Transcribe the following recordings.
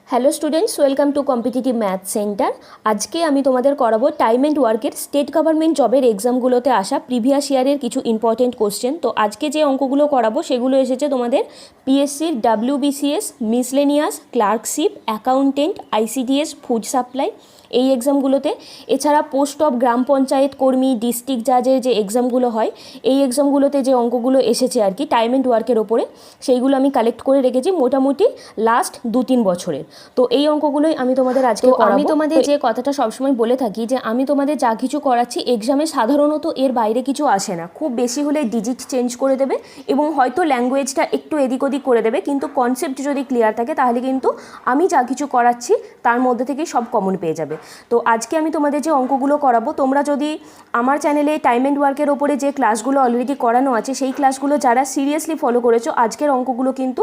Hello students, welcome to competitive math centre. আজকে আমি তোমাদের করাবো টাইম অ্যান্ড ওয়ার্কের স্টেট গভর্নমেন্ট জবের এক্সামগুলোতে আসা প্রিভিয়াস ইয়ারের কিছু ইম্পর্টেন্ট কোশ্চেন। তো আজকে যে অঙ্কগুলো করাবো সেগুলো এসেছে তোমাদের পিএসসির WBCS, miscellaneous, clerkship, accountant, ICDS, food supply এই এক্সামগুলোতে। এছাড়া পোস্ট অফ গ্রাম পঞ্চায়েত কর্মী, ডিস্ট্রিক্ট জাজের যে এক্সামগুলো হয় এই এক্সামগুলোতে যে অঙ্কগুলো এসেছে আর কি টাইম অ্যান্ড ওয়ার্কের ওপরে, সেইগুলো আমি কালেক্ট করে রেখেছি মোটামুটি লাস্ট 2-3 বছরের। তো এই অঙ্কগুলোই আমি তোমাদের আজকে করাবো। আমি তোমাদের যে কথাটা সবসময় বলে থাকি যে আমি তোমাদের যা কিছু করাচ্ছি এক্সামে সাধারণত এর বাইরে কিছু আসে না, খুব বেশি হলে ডিজিট চেঞ্জ করে দেবে এবং হয়তো ল্যাঙ্গুয়েজটা একটু এদিক ওদিক করে দেবে, কিন্তু কনসেপ্ট যদি ক্লিয়ার থাকে তাহলে কিন্তু আমি যা কিছু করাচ্ছি তার মধ্যে থেকেই সব কমন পেয়ে যাবে। তো আজকে আমি তোমাদের যে অঙ্কগুলো করাবো, তোমরা যদি আমার চ্যানেলে টাইম অ্যান্ড ওয়ার্কের ওপরে যে ক্লাসগুলো অলরেডি করানো আছে সেই ক্লাসগুলো যারা সিরিয়াসলি ফলো করেছো, আজকের অঙ্কগুলো কিন্তু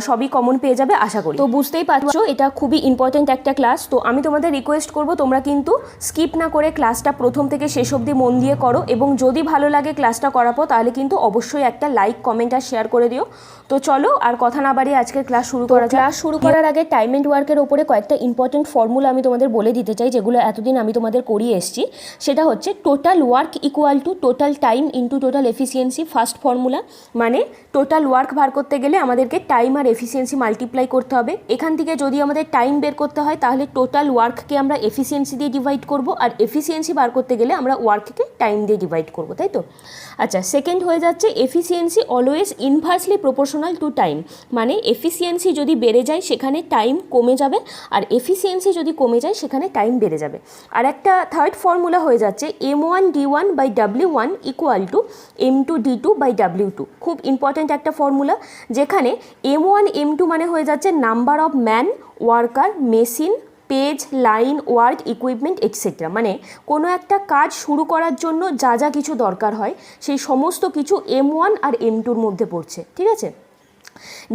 সবই কমন পেয়ে যাবে আশা করি। তো বুঝতেই পারছো এটা খুবই ইম্পর্ট্যান্ট একটা ক্লাস। তো আমি তোমাদের রিকোয়েস্ট করব তোমরা কিন্তু স্কিপ না করে ক্লাসটা প্রথম থেকে শেষ অবধি মন দিয়ে করো, এবং যদি ভালো লাগে ক্লাসটা করাবো তাহলে কিন্তু অবশ্যই একটা লাইক, কমেন্ট আর শেয়ার করে দিও। তো চলো আর কথা না বাড়িয়ে আজকের ক্লাস শুরু করা যাক। ক্লাস শুরু করার আগে টাইম অ্যান্ড ওয়ার্কের ওপরে কয়েকটা ইম্পর্টেন্ট ফর্মুলা আমি তোমাদের বলে দিতে চাই, যেগুলো এতদিন আমি তোমাদের করিয়ে এসেছি। সেটা হচ্ছে total work equal to total time into total efficiency. First formula, মানে টোটাল ওয়ার্ক বার করতে গেলে আমাদেরকে টাইম আর এফিসিয়েন্সি মাল্টিপ্লাই করতে হবে। এখান থেকে যদি আমাদের টাইম বের করতে হয় তাহলে টোটাল ওয়ার্ককে আমরা এফিসিয়েন্সি দিয়ে ডিভাইড করব, আর এফিসিয়েন্সি বার করতে গেলে আমরা ওয়ার্ককে টাইম দিয়ে ডিভাইড করব, তাই তো? আচ্ছা, সেকেন্ড হয়ে যাচ্ছে efficiency always inversely proportional to time, মানে এফিসিয়েন্সি যদি বেড়ে যায় সেখানে টাইম কমে যাবে, আর এফিসিয়েন্সি যদি কমে যায় সেখানে টাইম বেড়ে যাবে। আর একটা থার্ড ফর্মুলা হয়ে যাচ্ছে M1D1/W1 ইকুয়াল টু M2D2/W2। খুব ইম্পর্ট্যান্ট একটা ফর্মুলা, যেখানে M1 M2 মানে হয়ে যাচ্ছে number of man, worker, machine, page, line, word, equipment etcetera. মানে কোনো একটা কাজ শুরু করার জন্য যা যা কিছু দরকার হয় সেই সমস্ত কিছু M1 আর M2-র মধ্যে পড়ছে, ঠিক আছে?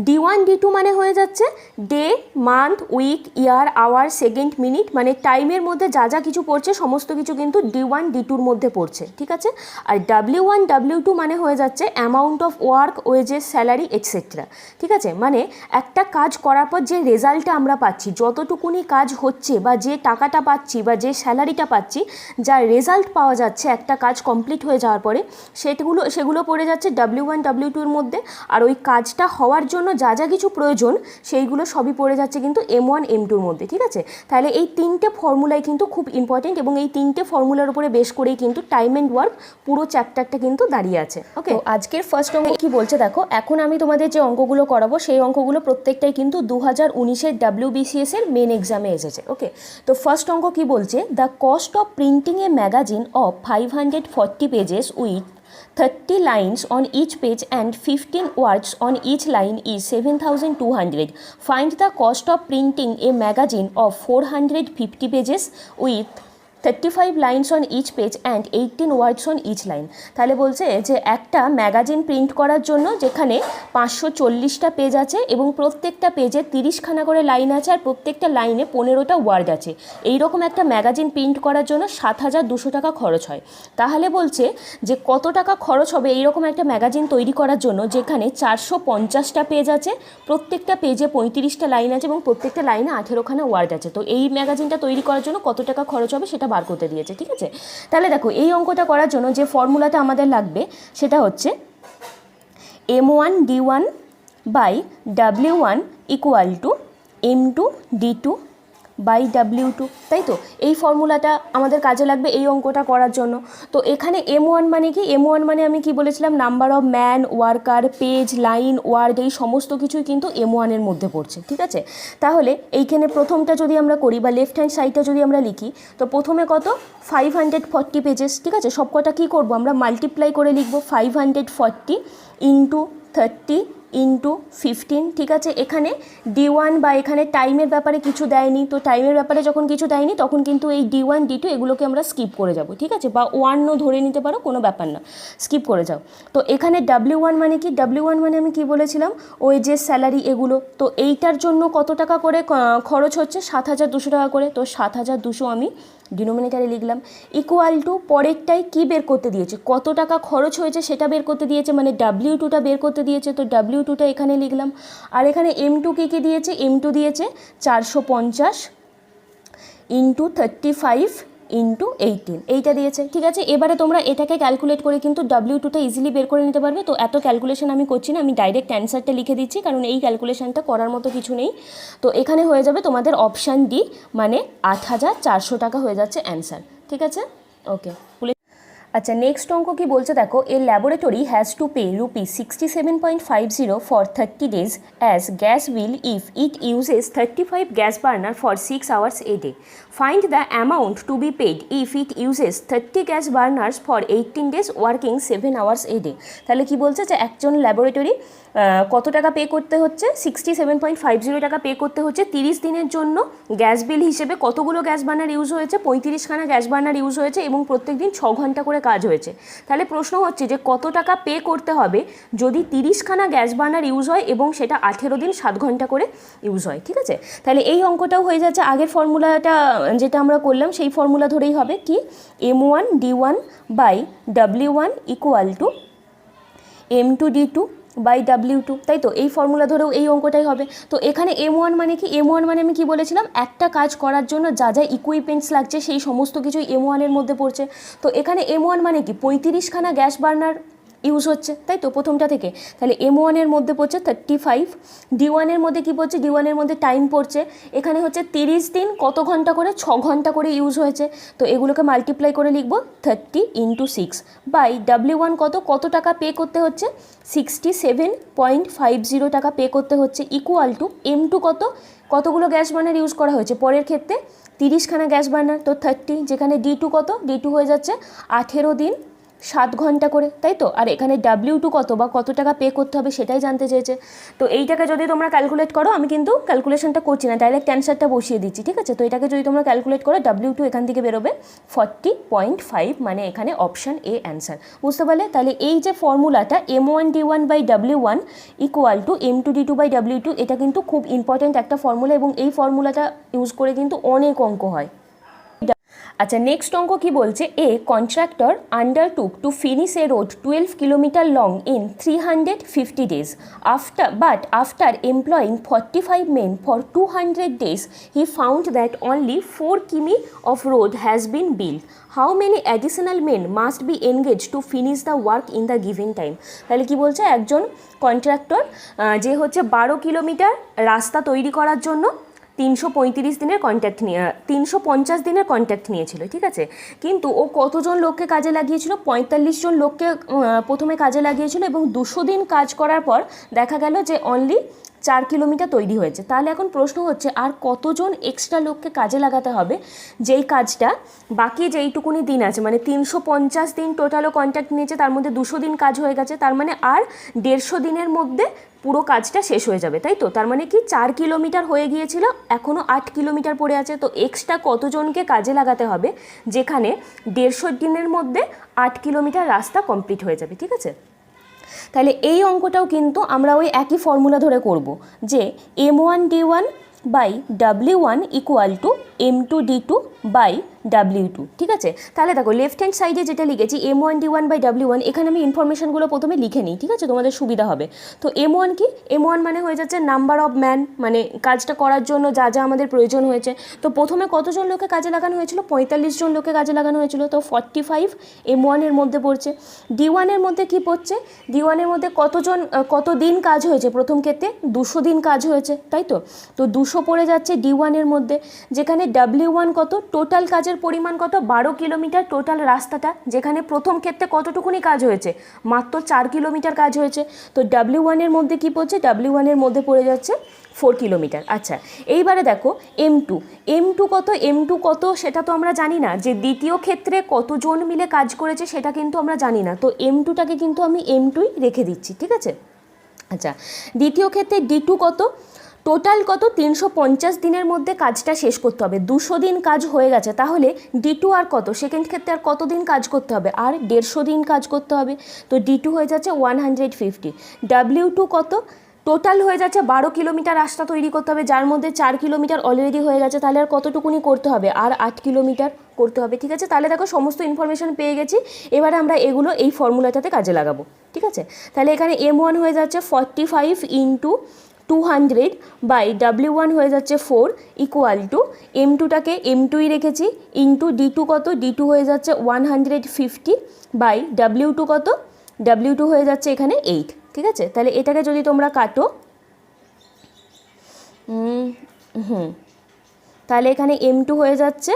D1 D2 মানে হয়ে যাচ্ছে ডে, মান্থ, উইক, ইয়ার, আওয়ার, সেকেন্ড, মিনিট, মানে টাইমের মধ্যে যা যা কিছু পড়ছে সমস্ত কিছু কিন্তু D1 D2-র মধ্যে পড়ছে, ঠিক আছে? আর W1 W2 মানে হয়ে যাচ্ছে amount of work, wages, salary etcetera, ঠিক আছে? মানে একটা কাজ করার পর যে রেজাল্টটা আমরা পাচ্ছি, যতটুকুনি কাজ হচ্ছে বা যে টাকাটা পাচ্ছি বা যে স্যালারিটা পাচ্ছি, যা রেজাল্ট পাওয়া যাচ্ছে একটা কাজ কমপ্লিট হয়ে যাওয়ার পরে, সেগুলো পড়ে যাচ্ছে W1 W2-র মধ্যে। আর ওই কাজটা হওয়ার জন্য যা যা কিছু প্রয়োজন সেইগুলো সবই পড়ে যাচ্ছে কিন্তু M1 M2-র মধ্যে, ঠিক আছে? তাহলে এই তিনটে ফর্মুলাই কিন্তু খুব ইম্পর্টেন্ট, এবং এই তিনটে ফর্মুলার উপরে বেশ করেই কিন্তু টাইম অ্যান্ড ওয়ার্ক পুরো চ্যাপ্টারটা কিন্তু দাঁড়িয়ে আছে। ওকে, তো আজকের ফার্স্ট অঙ্ক কি বলছে দেখো। এখন আমি তোমাদের যে অঙ্কগুলো করাবো সেই অঙ্কগুলো প্রত্যেকটাই কিন্তু 2019-এর WBCS-এর মেন এক্সামে এসেছে। ওকে, তো ফার্স্ট অঙ্ক কি বলছে, the cost of printing a magazine of 540 pages with 30 lines on each page and 15 words on each line is 7,200. Find the cost of printing a magazine of 450 pages with 35 lines on each page and 18 words on each line. তাহলে বলছে যে একটা magazine print করার জন্য যেখানে 540টা page আছে এবং প্রত্যেকটা পেজে 30খানা করে লাইন আছে আর প্রত্যেকটা লাইনে 15টা ওয়ার্ড আছে, এইরকম একটা ম্যাগাজিন প্রিন্ট করার জন্য 7,200 টাকা খরচ হয়। তাহলে বলছে যে কত টাকা খরচ হবে এইরকম একটা ম্যাগাজিন তৈরি করার জন্য যেখানে 450টা পেজ আছে, প্রত্যেকটা পেজে 35টা লাইন আছে এবং প্রত্যেকটা লাইনে 18খানা ওয়ার্ড আছে। তো এই ম্যাগাজিনটা তৈরি করার জন্য কত টাকা খরচ হবে সেটা বার করতে দিয়েছে, ঠিক আছে? তাহলে দেখো এই অঙ্কটা করার জন্য যে ফর্মুলাটা আমাদের লাগবে সেটা হচ্ছে M1D1/W1 ইকুয়াল টু M2D2/W2, তাই তো? এই ফর্মুলাটা আমাদের কাজে লাগবে এই অঙ্কটা করার জন্য। তো এখানে M1 মানে কি? M1 মানে আমি কি বলেছিলাম, number of man, worker, page, line, word, এই সমস্ত কিছুই কিন্তু M1-এর মধ্যে পড়ছে, ঠিক আছে? তাহলে এইখানে প্রথমটা যদি আমরা করি বা লেফট হ্যান্ড সাইডটা যদি আমরা লিখি, তো প্রথমে কত 540 পেজেস, ঠিক আছে? সব কটা কী করবো আমরা মাল্টিপ্লাই করে লিখবো 540 ইন্টু 30 ইন্টু 15, ঠিক আছে? এখানে D1 বা এখানে টাইমের ব্যাপারে কিছু দেয়নি, তো টাইমের ব্যাপারে যখন কিছু দেয়নি তখন কিন্তু এই D1 D2 এগুলোকে আমরা স্কিপ করে যাব, ঠিক আছে? বা 1ও ধরে নিতে পারো, কোনো ব্যাপার না, স্কিপ করে যাও। তো এখানে W1 মানে কি? W1 মানে আমি কি বলেছিলাম, ওই যে স্যালারি এগুলো। তো এইটার জন্য কত টাকা করে খরচ হচ্ছে? 7,200 টাকা করে। তো 7,200 আমি ডিনোমিনেটারে লিখলাম, ইকুয়াল টু পরেরটাই কি বের করতে দিয়েছে, কত টাকা খরচ হয়েছে সেটা বের করতে দিয়েছে, মানে W2টা বের করতে দিয়েছে, তো W2টা এখানে লিখলাম। আর এখানে M2 কী দিয়েছে, M2 দিয়েছে 450 ইন্টু 35 ইন্টু 18, এইটা দিয়েছে। ঠিক আছে, এবারে তোমরা এটাকে ক্যালকুলেট করে কিন্তু W2টা ইজিলি বের করে নিতে পারবে। তো এত ক্যালকুলেশন আমি করছি না, আমি ডাইরেক্ট অ্যান্সারটা লিখে দিচ্ছি, কারণ এই ক্যালকুলেশনটা করার মতো কিছু নেই। তো এখানে হয়ে যাবে তোমাদের অপশান ডি, মানে 8400 টাকা হয়ে যাচ্ছে অ্যান্সার। ঠিক আছে, ওকে। আচ্ছা, নেক্সট অঙ্ক কি বলছে দেখো, a laboratory has to pay ₹67.50 for 30 days as gas bill if it uses 35 gas burner for 6 hours a day. Find the amount to be paid if it uses 30 gas burners for 18 days working 7 hours a day. তাহলে কি বলছে যে একজন laboratory কত টাকা pay করতে হচ্ছে, 67.50 টাকা পে করতে হচ্ছে 30 দিনের জন্য। গ্যাস বিল হিসেবে কতগুলো গ্যাস বার্নার ইউজ হয়েছে, 35খানা গ্যাস বার্নার ইউজ হয়েছে এবং প্রত্যেক দিন 6 ঘন্টা করে কাজ হয়েছে। তাহলে প্রশ্ন হচ্ছে যে কত টাকা পে করতে হবে যদি 30খানা গ্যাস বার্নার ইউজ হয় এবং সেটা 18 দিন 7 ঘন্টা করে ইউজ হয়। ঠিক আছে, তাহলে এই অঙ্কটাও হয়ে যাচ্ছে আগের ফর্মুলাটা যেটা আমরা করলাম সেই ফর্মুলা ধরেই হবে, কি M1D1/W1 equal to M2D2 by W2, তাই তো এই ফর্মুলা ধরেও এই অঙ্কটাই হবে। তো এখানে M1 মানে কি, M1 মানে আমি কি বলেছিলাম, একটা কাজ করার জন্য যা যা ইকুইপমেন্টস লাগছে সেই সমস্ত কিছুই M1 এর মধ্যে পড়ছে। তো এখানে M1 মানে কি 35খানা গ্যাস বার্নার ইউজ হচ্ছে, তাই তো প্রথমটা থেকে। তাহলে M1 এর মধ্যে পড়ছে 35, D1 এর মধ্যে কি পড়ছে, D1 এর মধ্যে টাইম পড়ছে, এখানে হচ্ছে 30 দিন কত ঘন্টা করে, 6 ঘন্টা করে ইউজ হয়েছে। তো এগুলোকে মাল্টিপ্লাই করে লিখব 30 × 6 বাই W1 কত টাকা পে করতে হচ্ছে, 67.50 টাকা পে করতে হচ্ছে, ইকুয়াল টু M2 কতগুলো গ্যাস বার্নার ইউজ করা হয়েছে পরের ক্ষেত্রে, 30খানা গ্যাস বার্নার, তো 30, যেখানে D2 D2 হয়ে যাচ্ছে 18 দিন 7 ঘন্টা করে, তাই তো। আর এখানে W2 কত টাকা পে করতে হবে সেটাই জানতে চেয়েছে। তো এইটাকে যদি তোমরা ক্যালকুলেট করো, আমি কিন্তু ক্যালকুলেশনটা করছি না, ডাইরেক্ট অ্যান্সারটা বসিয়ে দিচ্ছি। ঠিক আছে, তো এটাকে যদি তোমরা ক্যালকুলেট করো, W2 এখান থেকে বেরোবে 40.5, মানে এখানে অপশান এ অ্যান্সার। বুঝতে পারলে? তাহলে এই যে ফর্মুলাটা M1D1/W1 ইকুয়াল টু M2D2/W2, এটা কিন্তু খুব ইম্পর্ট্যান্ট একটা ফর্মুলা এবং এই ফর্মুলাটা ইউজ করে কিন্তু অনেক অঙ্ক হয়। আচ্ছা, নেক্সট অঙ্ক কি বলছে, a contractor undertook to finish a road 12 kilometre long in 350 days after employing 45 men for 200 days he found that only 4 কিমি of road has been built. How many additional men must be engaged to finish the work in the given time? তাহলে কি বলছে, একজন contractor যে হচ্ছে 12 kilometre রাস্তা তৈরি করার জন্য 350 দিনের কন্ট্রাক্ট নিয়েছিল। ঠিক আছে, কিন্তু ও কতজন লোককে কাজে লাগিয়েছিল, 45 জন লোককে প্রথমে কাজে লাগিয়েছিল এবং 200 দিন কাজ করার পর দেখা গেল যে অনলি 4 কিলোমিটার তৈরি হয়েছে। তাহলে এখন প্রশ্ন হচ্ছে আর কতজন এক্সট্রা লোককে কাজে লাগাতে হবে যেই কাজটা বাকি যেইটুকুনি দিন আছে, মানে 350 দিন টোটালও কন্ট্রাক্ট নিয়েছে, তার মধ্যে 200 দিন কাজ হয়ে গেছে, তার মানে আর 150 দিনের মধ্যে পুরো কাজটা শেষ হয়ে যাবে, তাই তো। তার মানে কি 4 কিলোমিটার হয়ে গিয়েছিল, এখনও 8 কিলোমিটার পড়ে আছে। তো এক্সট্রা কতজনকে কাজে লাগাতে হবে যেখানে 150 দিনের মধ্যে 8 কিলোমিটার রাস্তা কমপ্লিট হয়ে যাবে। ঠিক আছে, তাহলে এই অঙ্কটাও কিন্তু আমরা ওই একই ফর্মুলা ধরে করব, যে M1D1/W1 ইকুয়াল টু M2D2/W2। ঠিক আছে, তাহলে দেখো লেফট হ্যান্ড সাইডে যেটা লিখেছি M1D1/W1, এখানে আমি ইনফরমেশনগুলো প্রথমে লিখে নিই। ঠিক আছে, তোমাদের সুবিধা হবে। তো M1 কি, M1 মানে হয়ে যাচ্ছে নাম্বার অফ ম্যান, মানে কাজটা করার জন্য যা যা আমাদের প্রয়োজন হয়েছে। তো প্রথমে কতজন লোকে কাজে লাগানো হয়েছিল, 45 জন লোকে কাজে লাগানো হয়েছিল, তো 45 M1 এর মধ্যে পড়ছে। D1 এর মধ্যে কি পড়ছে, D1 এর মধ্যে কত দিন কাজ হয়েছে, প্রথম ক্ষেত্রে 200 দিন কাজ হয়েছে, তাই তো। তো 200 পড়ে যাচ্ছে D1 এর মধ্যে, যেখানে W1 টোটাল কাজের পরিমাণ 12 কিলোমিটার টোটাল রাস্তাটা, যেখানে প্রথম ক্ষেত্রে কতটুকুনি কাজ হয়েছে, মাত্র 4 কিলোমিটার কাজ হয়েছে। তো W1 এর মধ্যে কি পড়ছে, W1 এর মধ্যে পড়ে যাচ্ছে 4 কিলোমিটার। আচ্ছা, এইবারে দেখো M2 কত সেটা তো আমরা জানি না, যে দ্বিতীয় ক্ষেত্রে কতজন মিলে কাজ করেছে সেটা কিন্তু আমরা জানি না। তো M2টাকে কিন্তু আমি M2ই রেখে দিচ্ছি। ঠিক আছে, আচ্ছা, দ্বিতীয় ক্ষেত্রে D2 টোটাল 350 দিনের মধ্যে কাজটা শেষ করতে হবে, 200 দিন কাজ হয়ে গেছে, তাহলে D2 আর সেকেন্ড ক্ষেত্রে আর কত দিন কাজ করতে হবে, আর 150 দিন কাজ করতে হবে। তো D2 হয়ে যাচ্ছে 150, W2 টোটাল হয়ে যাচ্ছে 12 কিলোমিটার রাস্তা তৈরি করতে হবে, যার মধ্যে 4 কিলোমিটার অলরেডি হয়ে গেছে, তাহলে আর কতটুকুনি করতে হবে, আর 8 কিলোমিটার করতে হবে। ঠিক আছে, তাহলে দেখো সমস্ত ইনফরমেশন পেয়ে গেছি। এবারে আমরা এগুলো এই ফর্মুলাটাতে কাজে লাগাবো। ঠিক আছে, তাহলে এখানে M1 হয়ে যাচ্ছে 45 ইন্টু 200 বাই W1 হয়ে যাচ্ছে 4 ইকুয়াল টু M2টাকে M2ই রেখেছি ইন্টু D2 কত, D2 হয়ে যাচ্ছে 150 বাই W2 কত, W2 হয়ে যাচ্ছে এখানে 8। ঠিক আছে, তাহলে এটাকে যদি তোমরা কাটো, তাহলে এখানে M2 হয়ে যাচ্ছে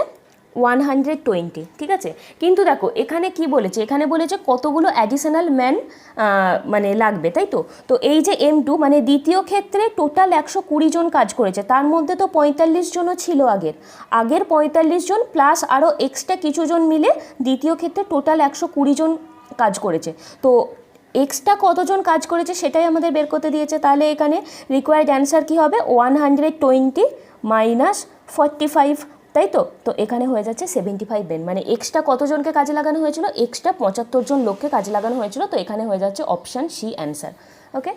120। ঠিক আছে, কিন্তু দেখো এখানে কি বলেছে, এখানে বলেছে কতগুলো অ্যাডিশনাল ম্যান মানে লাগবে, তাই তো। তো এই যে M2 মানে দ্বিতীয় ক্ষেত্রে টোটাল 120 জন কাজ করেছে, তার মধ্যে তো 45 জনও ছিল আগের 45 জন প্লাস আরও এক্সট্রা কিছু জন মিলে দ্বিতীয় ক্ষেত্রে টোটাল 120 জন কাজ করেছে। তো এক্সট্রা কতজন কাজ করেছে সেটাই আমাদের বের করতে দিয়েছে। তাহলে এখানে রিকোয়ার্ড অ্যান্সার কী হবে, 120 মাইনাস 45, তাই তো। তো এখানে হয়ে যাচ্ছে 75 বেন, মানে এক্সট্রা কতজনকে কাজে লাগানো হয়েছিল, এক্সট্রা 75 জন লোককে কাজে লাগানো হয়েছিল। তো এখানে হয়ে যাচ্ছে অপশান সি অ্যান্সার। ওকে,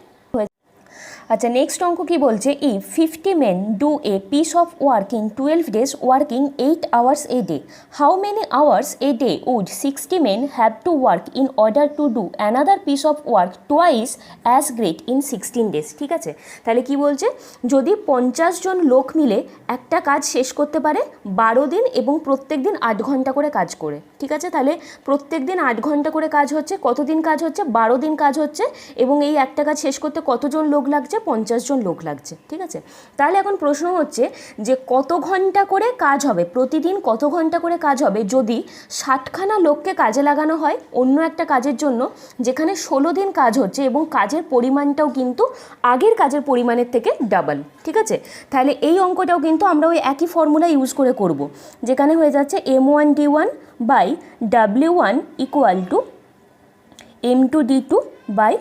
আচ্ছা নেক্সট অঙ্ক কি বলছে, if 50 men do a piece of work in 12 days working 8 hours a day, how many hours a day would 60 men have to work in order to do another piece of work twice as great in 16 days? ঠিক আছে, তাহলে কি বলছে, যদি 50 জন লোক মিলে একটা কাজ শেষ করতে পারে 12 দিন এবং প্রত্যেক দিন 8 ঘন্টা করে কাজ করে। ঠিক আছে, তাহলে প্রত্যেক দিন 8 ঘন্টা করে কাজ হচ্ছে, কতদিন কাজ হচ্ছে, 12 দিন কাজ হচ্ছে, এবং এই একটা কাজ শেষ করতে কতজন লোক লাগছে, 50 জন লোক লাগছে। ঠিক আছে, তাহলে এখন প্রশ্ন হচ্ছে যে কত ঘন্টা করে কাজ হবে, প্রতিদিন কত ঘন্টা করে কাজ হবে যদি 60খানা লোককে কাজে লাগানো হয় অন্য একটা কাজের জন্য, যেখানে 16 দিন কাজ হচ্ছে এবং কাজের পরিমাণটাও কিন্তু আগের কাজের পরিমাণের থেকে ডাবল। ঠিক আছে, তাহলে এই অঙ্কটাও কিন্তু আমরা ওই একই ফর্মুলা ইউজ করে করব, যেখানে হয়ে যাচ্ছে M1D1 by W1 equal two M2 D2 by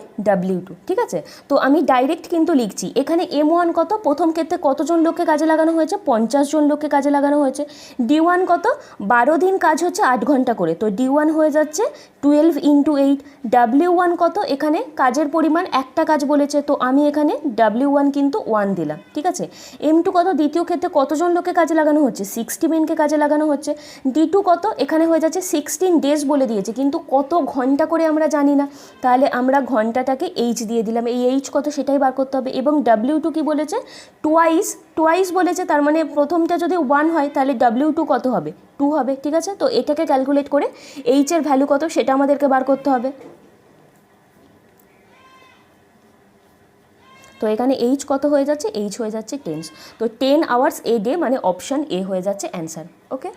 W2। ঠিক আছে, তো আমি ডাইরেক্ট কিন্তু লিখছি, এখানে M1 কত, প্রথম ক্ষেত্রে কতজন লোককে কাজে লাগানো হয়েছে, 50 জন লোককে কাজে লাগানো হয়েছে। D1 কত, 12 দিন কাজ হচ্ছে 8 ঘন্টা করে, তো D1 হয়ে যাচ্ছে 12 ইন্টু 8। W1 কত, এখানে কাজের পরিমাণ একটা কাজ বলেছে, তো আমি এখানে W1 কিন্তু 1 দিলাম। ঠিক আছে, M2 কত, দ্বিতীয় ক্ষেত্রে কতজন লোককে কাজে লাগানো হচ্ছে, 60 মেনকে কাজে লাগানো হচ্ছে। D2 কত, এখানে হয়ে যাচ্ছে 16 ডেজ বলে দিয়েছে, কিন্তু কত ঘন্টা করে আমরা জানি না, তাহলে আমরা ঘন্টাটাকে এইচ দিয়ে দিলাম, এই এইচ কত সেটাই বার করতে হবে। এবং W2 কি বলেছে, টোয়াইস বলেছে, তার মানে প্রথমটা যদি 1 হয় তাহলে W2 কত হবে, 2 হবে। ঠিক আছে, তো এটাকে ক্যালকুলেট করে এইচের ভ্যালু কত সেটা আমাদেরকে বার করতে হবে। তো এখানে এইচ কত হয়ে যাচ্ছে, এইচ হয়ে যাচ্ছে 10। তো 10 আওয়ার্স এ ডে মানে অপশান এ হয়ে যাচ্ছে অ্যান্সার। ওকে,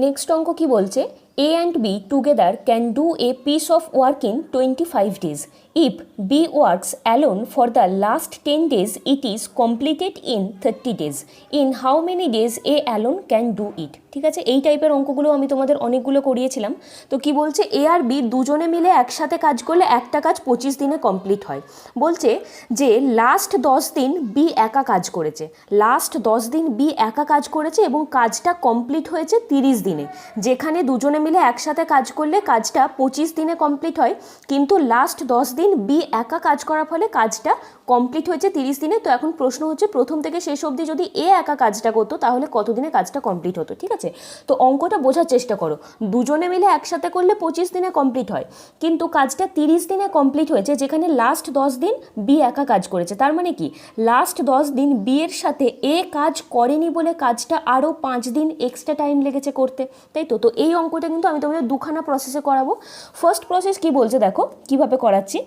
নেক্সট অঙ্ক কি বলছে, A and B together can do a piece of work in 25 days. If B works alone for the last 10 days, it is completed in 30 days. In how many days A alone can do it? ঠিক আছে, এই টাইপের অঙ্কগুলো আমি তোমাদের অনেকগুলো করিয়েছিলাম। তো কি বলছে, এ আর বি দুজনে মিলে একসাথে কাজ করলে একটা কাজ 25 দিনে কমপ্লিট হয়। বলছে যে লাস্ট 10 দিন বি একা কাজ করেছে, লাস্ট 10 দিন বি একা কাজ করেছে এবং কাজটা কমপ্লিট হয়েছে 30 দিনে। যেখানে দুজনে মিলে একসাথে কাজ করলে কাজটা 25 দিনে কমপ্লিট হয়, কিন্তু লাস্ট 10 দিন বি একা কাজ করার ফলে কাজটা কমপ্লিট হয়েছে 30 দিনে। তো এখন প্রশ্ন হচ্ছে প্রথম থেকে শেষ অবধি যদি এ একা কাজটা করতো তাহলে কত দিনে কাজটা কমপ্লিট হতো। ঠিক আছে, তো অঙ্কটা বোঝার চেষ্টা করো, দুজনে মিলে একসাথে করলে 25 দিনে কমপ্লিট হয়, কিন্তু কাজটা 30 দিনে কমপ্লিট হয়েছে, যেখানে লাস্ট 10 দিন বি একা কাজ করেছে। তার মানে কি, লাস্ট 10 দিন বি এর সাথে এ কাজ করেনি বলে কাজটা আরও 5 দিন এক্সট্রা টাইম লেগেছে করতে, তাই তো। তো এই অঙ্কটা কিন্তু আমি তোমাদের দুখানা প্রসেসে করাবো। ফার্স্ট প্রসেস কি বলছে দেখো কিভাবে করাচ্ছি।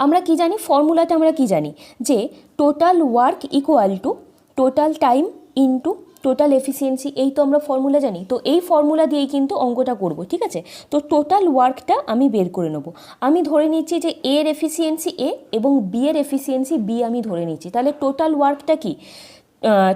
আমরা কি জানি, ফর্মুলাটা আমরা কি জানি, যে total work equal to total time into total efficiency, এই তো আমরা ফর্মুলা জানি। তো এই ফর্মুলা দিয়েই কিন্তু অঙ্কটা করব। ঠিক আছে, তো টোটাল ওয়ার্কটা আমি বের করে নেব। আমি ধরে নিচ্ছি যে এ এর এফিসিয়েন্সি এ এবং বি এর এফিসিয়েন্সি বি আমি ধরে নিচ্ছি। তাহলে টোটাল ওয়ার্কটা কি,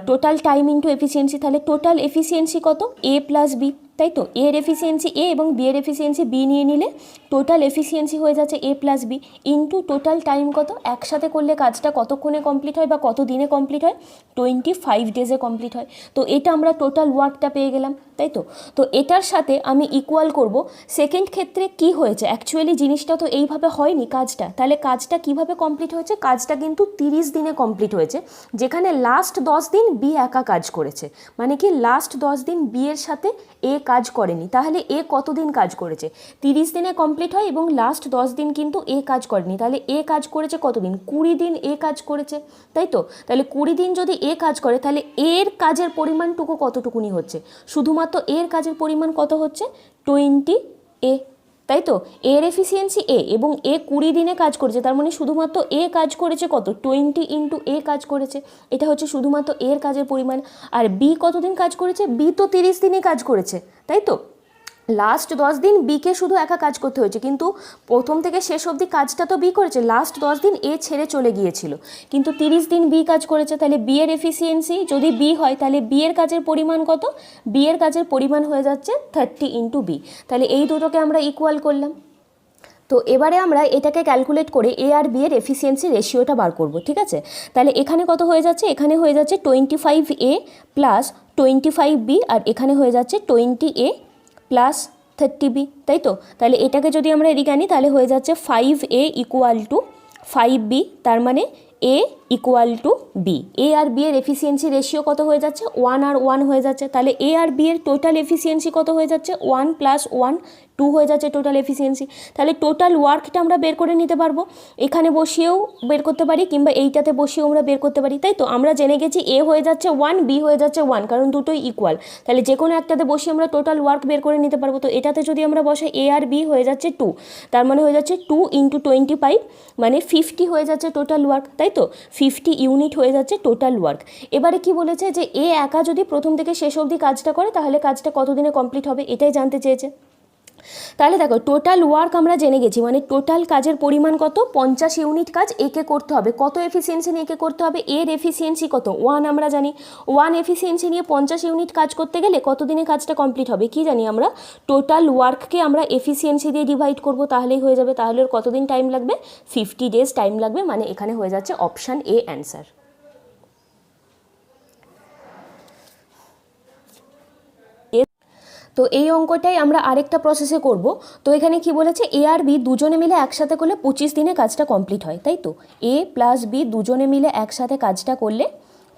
টোটাল টাইম ইন্টু এফিসিয়েন্সি, তাহলে টোটাল এফিসিয়েন্সি কত, এ প্লাস বি। তাই তো এর এফিসিয়েন্সি এ এবং বি এর এফিসিয়েন্সি বি নিয়ে নিলে টোটাল এফিসিয়েন্সি হয়ে যাচ্ছে A plus B into total time কত, একসাথে করলে কাজটা কতক্ষণে কমপ্লিট হয় বা কত দিনে কমপ্লিট হয়, 25 ডেজে কমপ্লিট হয়। তো এটা আমরা টোটাল ওয়ার্কটা পেয়ে গেলাম, তাই তো। তো এটার সাথে আমি ইকুয়াল করব সেকেন্ড ক্ষেত্রে কি হয়েছে, অ্যাকচুয়ালি জিনিসটা তো এইভাবে হয়নি কাজটা, তাহলে কাজটা কিভাবে কমপ্লিট হয়েছে, কাজটা কিন্তু 30 দিনে কমপ্লিট হয়েছে, যেখানে লাস্ট 10 দিন বি একা কাজ করেছে, মানে কি লাস্ট 10 দিন বি এর সাথে এ কাজ করেনি। তাহলে এ কতদিন কাজ করেছে, 30 দিনে কমপ্লিট হয় এবং লাস্ট 10 দিন কিন্তু এ কাজ করেনি, তাহলে এ কাজ করেছে কতদিন, 20 দিন এ কাজ করেছে, তাই তো। তাহলে 20 দিন যদি এ কাজ করে তাহলে এর কাজের পরিমাণটুকু কতটুকুনি হচ্ছে, শুধুমাত্র এর কাজের পরিমাণ কত হচ্ছে, 20 এ, তাই তো। এর এফিসিয়েন্সি এ এবং এ 20 দিনে কাজ করেছে, তার মানে শুধুমাত্র এ কাজ করেছে কত, 20 ইন্টু এ কাজ করেছে, এটা হচ্ছে শুধুমাত্র এর কাজের পরিমাণ। আর বি কতদিন কাজ করেছে, বি তো 30 দিনে কাজ করেছে, তাই তো। লাস্ট 10 দিন বিকে শুধু একা কাজ করতে হয়েছে, কিন্তু প্রথম থেকে শেষ অবধি কাজটা তো বি করেছে, লাস্ট 10 দিন এ ছেড়ে চলে গিয়েছিল, কিন্তু 30 দিন বি কাজ করেছে। তাহলে বি এর এফিসিয়েন্সি যদি বি হয় তাহলে বি এর কাজের পরিমাণ কত, বি এর কাজের পরিমাণ হয়ে যাচ্ছে 30 ইন্টু বি। তাহলে এই দুটোকে আমরা ইকুয়াল করলাম। তো এবারে আমরা এটাকে ক্যালকুলেট করে এ আর বি এর এফিসিয়েন্সি রেশিওটা বার করব, ঠিক আছে। তাহলে এখানে কত হয়ে যাচ্ছে, এখানে হয়ে যাচ্ছে 25 এ প্লাস 25 বি, আর এখানে হয়ে যাচ্ছে 20 এ প্লাস 30 বি, তাই তো। তাহলে এটাকে যদি আমরা এদিকে আনি তাহলে হয়ে যাচ্ছে 5 এ ইকুয়াল টু 5 বি, তার মানে A equal to B. A আর বি এর এফিসিয়েন্সি রেশিও কত হয়ে যাচ্ছে, 1 আর 1 হয়ে যাচ্ছে। তাহলে এ আর বি এর টোটাল এফিসিয়েন্সি কত হয়ে যাচ্ছে, 1 প্লাস 1 2 হয়ে যাচ্ছে টোটাল এফিসিয়েন্সি। তাহলে টোটাল ওয়ার্কটা আমরা বের করে নিতে পারবো, এখানে বসিয়েও বের করতে পারি কিংবা এইটাতে বসিয়েও আমরা বের করতে পারি, তাই তো। আমরা জেনে গেছি এ হয়ে যাচ্ছে 1, বি হয়ে যাচ্ছে 1, কারণ দুটোই ইকুয়াল। তাহলে যে কোনো একটাতে বসিয়ে আমরা টোটাল ওয়ার্ক বের করে নিতে পারবো। তো এটাতে যদি আমরা বসাই এ আর বি হয়ে যাচ্ছে 2, তার মানে হয়ে যাচ্ছে 2 ইন্টু 25, মানে 50 হয়ে যাচ্ছে টোটাল ওয়ার্ক, তাই তো। 50 ইউনিট হয়ে যাচ্ছে টোটাল ওয়ার্ক। এবারে কি বলেছে যে এ একা যদি প্রথম থেকে শেষ অবধি কাজটা করে তাহলে কাজটা কতদিনে কমপ্লিট হবে, এটাই জানতে চেয়েছে। তাহলে দেখো টোটাল ওয়ার্ক আমরা জেনে গেছি, মানে টোটাল কাজের পরিমাণ কত, 50 ইউনিট কাজ একে করতে হবে। কত এফিসিয়েন্সি নিয়ে একে করতে হবে, এর এফিসিয়েন্সি কত, 1 আমরা জানি। 1 এফিসিয়েন্সি নিয়ে 50 ইউনিট কাজ করতে গেলে কত দিনে কাজটা কমপ্লিট হবে, কি জানি আমরা, টোটাল ওয়ার্ককে আমরা এফিসিয়েন্সি দিয়ে ডিভাইড করব, তাহলেই হয়ে যাবে। তাহলে ওর কতদিন টাইম লাগবে, 50 ডেজ টাইম লাগবে, মানে এখানে হয়ে যাচ্ছে অপশান এ অ্যান্সার। তো এই অঙ্কটাই আমরা আরেকটা প্রসেসে করব। তো এখানে কি বলেছে, এ আর বি দুজনে মিলে একসাথে করলে 25 দিনে কাজটা কমপ্লিট হয়, তাই তো। এ প্লাস বি দুজনে মিলে একসাথে কাজটা করলে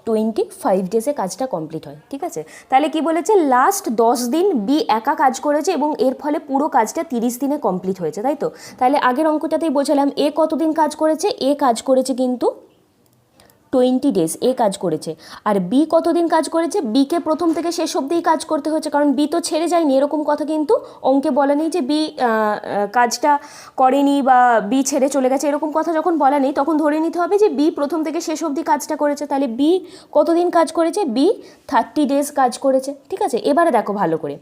25 ডেজে কাজটা কমপ্লিট হয়, ঠিক আছে। তাহলে কি বলেছে, লাস্ট 10 দিন বি একা কাজ করেছে এবং এর ফলে পুরো কাজটা 30 দিনে কমপ্লিট হয়েছে, তাই তো। তাহলে আগের অঙ্কটাতেই বোঝালাম এ কতদিন কাজ করেছে, এ কাজ করেছে কিন্তু 20 ডেজ এ কাজ করেছে। আর বি কতদিন কাজ করেছে, বিকে প্রথম থেকে শেষ অবধিই কাজ করতে হয়েছে, কারণ বি তো ছেড়ে যায়নি, এরকম কথা কিন্তু অঙ্কে বলা নেই যে বি কাজটা করেনি বা বি ছেড়ে চলে গেছে, এরকম কথা যখন বলা নেই তখন ধরে নিতে হবে যে বি প্রথম থেকে শেষ অবধি কাজটা করেছে। তাহলে বি কতদিন কাজ করেছে, বি 30 ডেজ কাজ করেছে, ঠিক আছে। এবারে দেখো ভালো করে,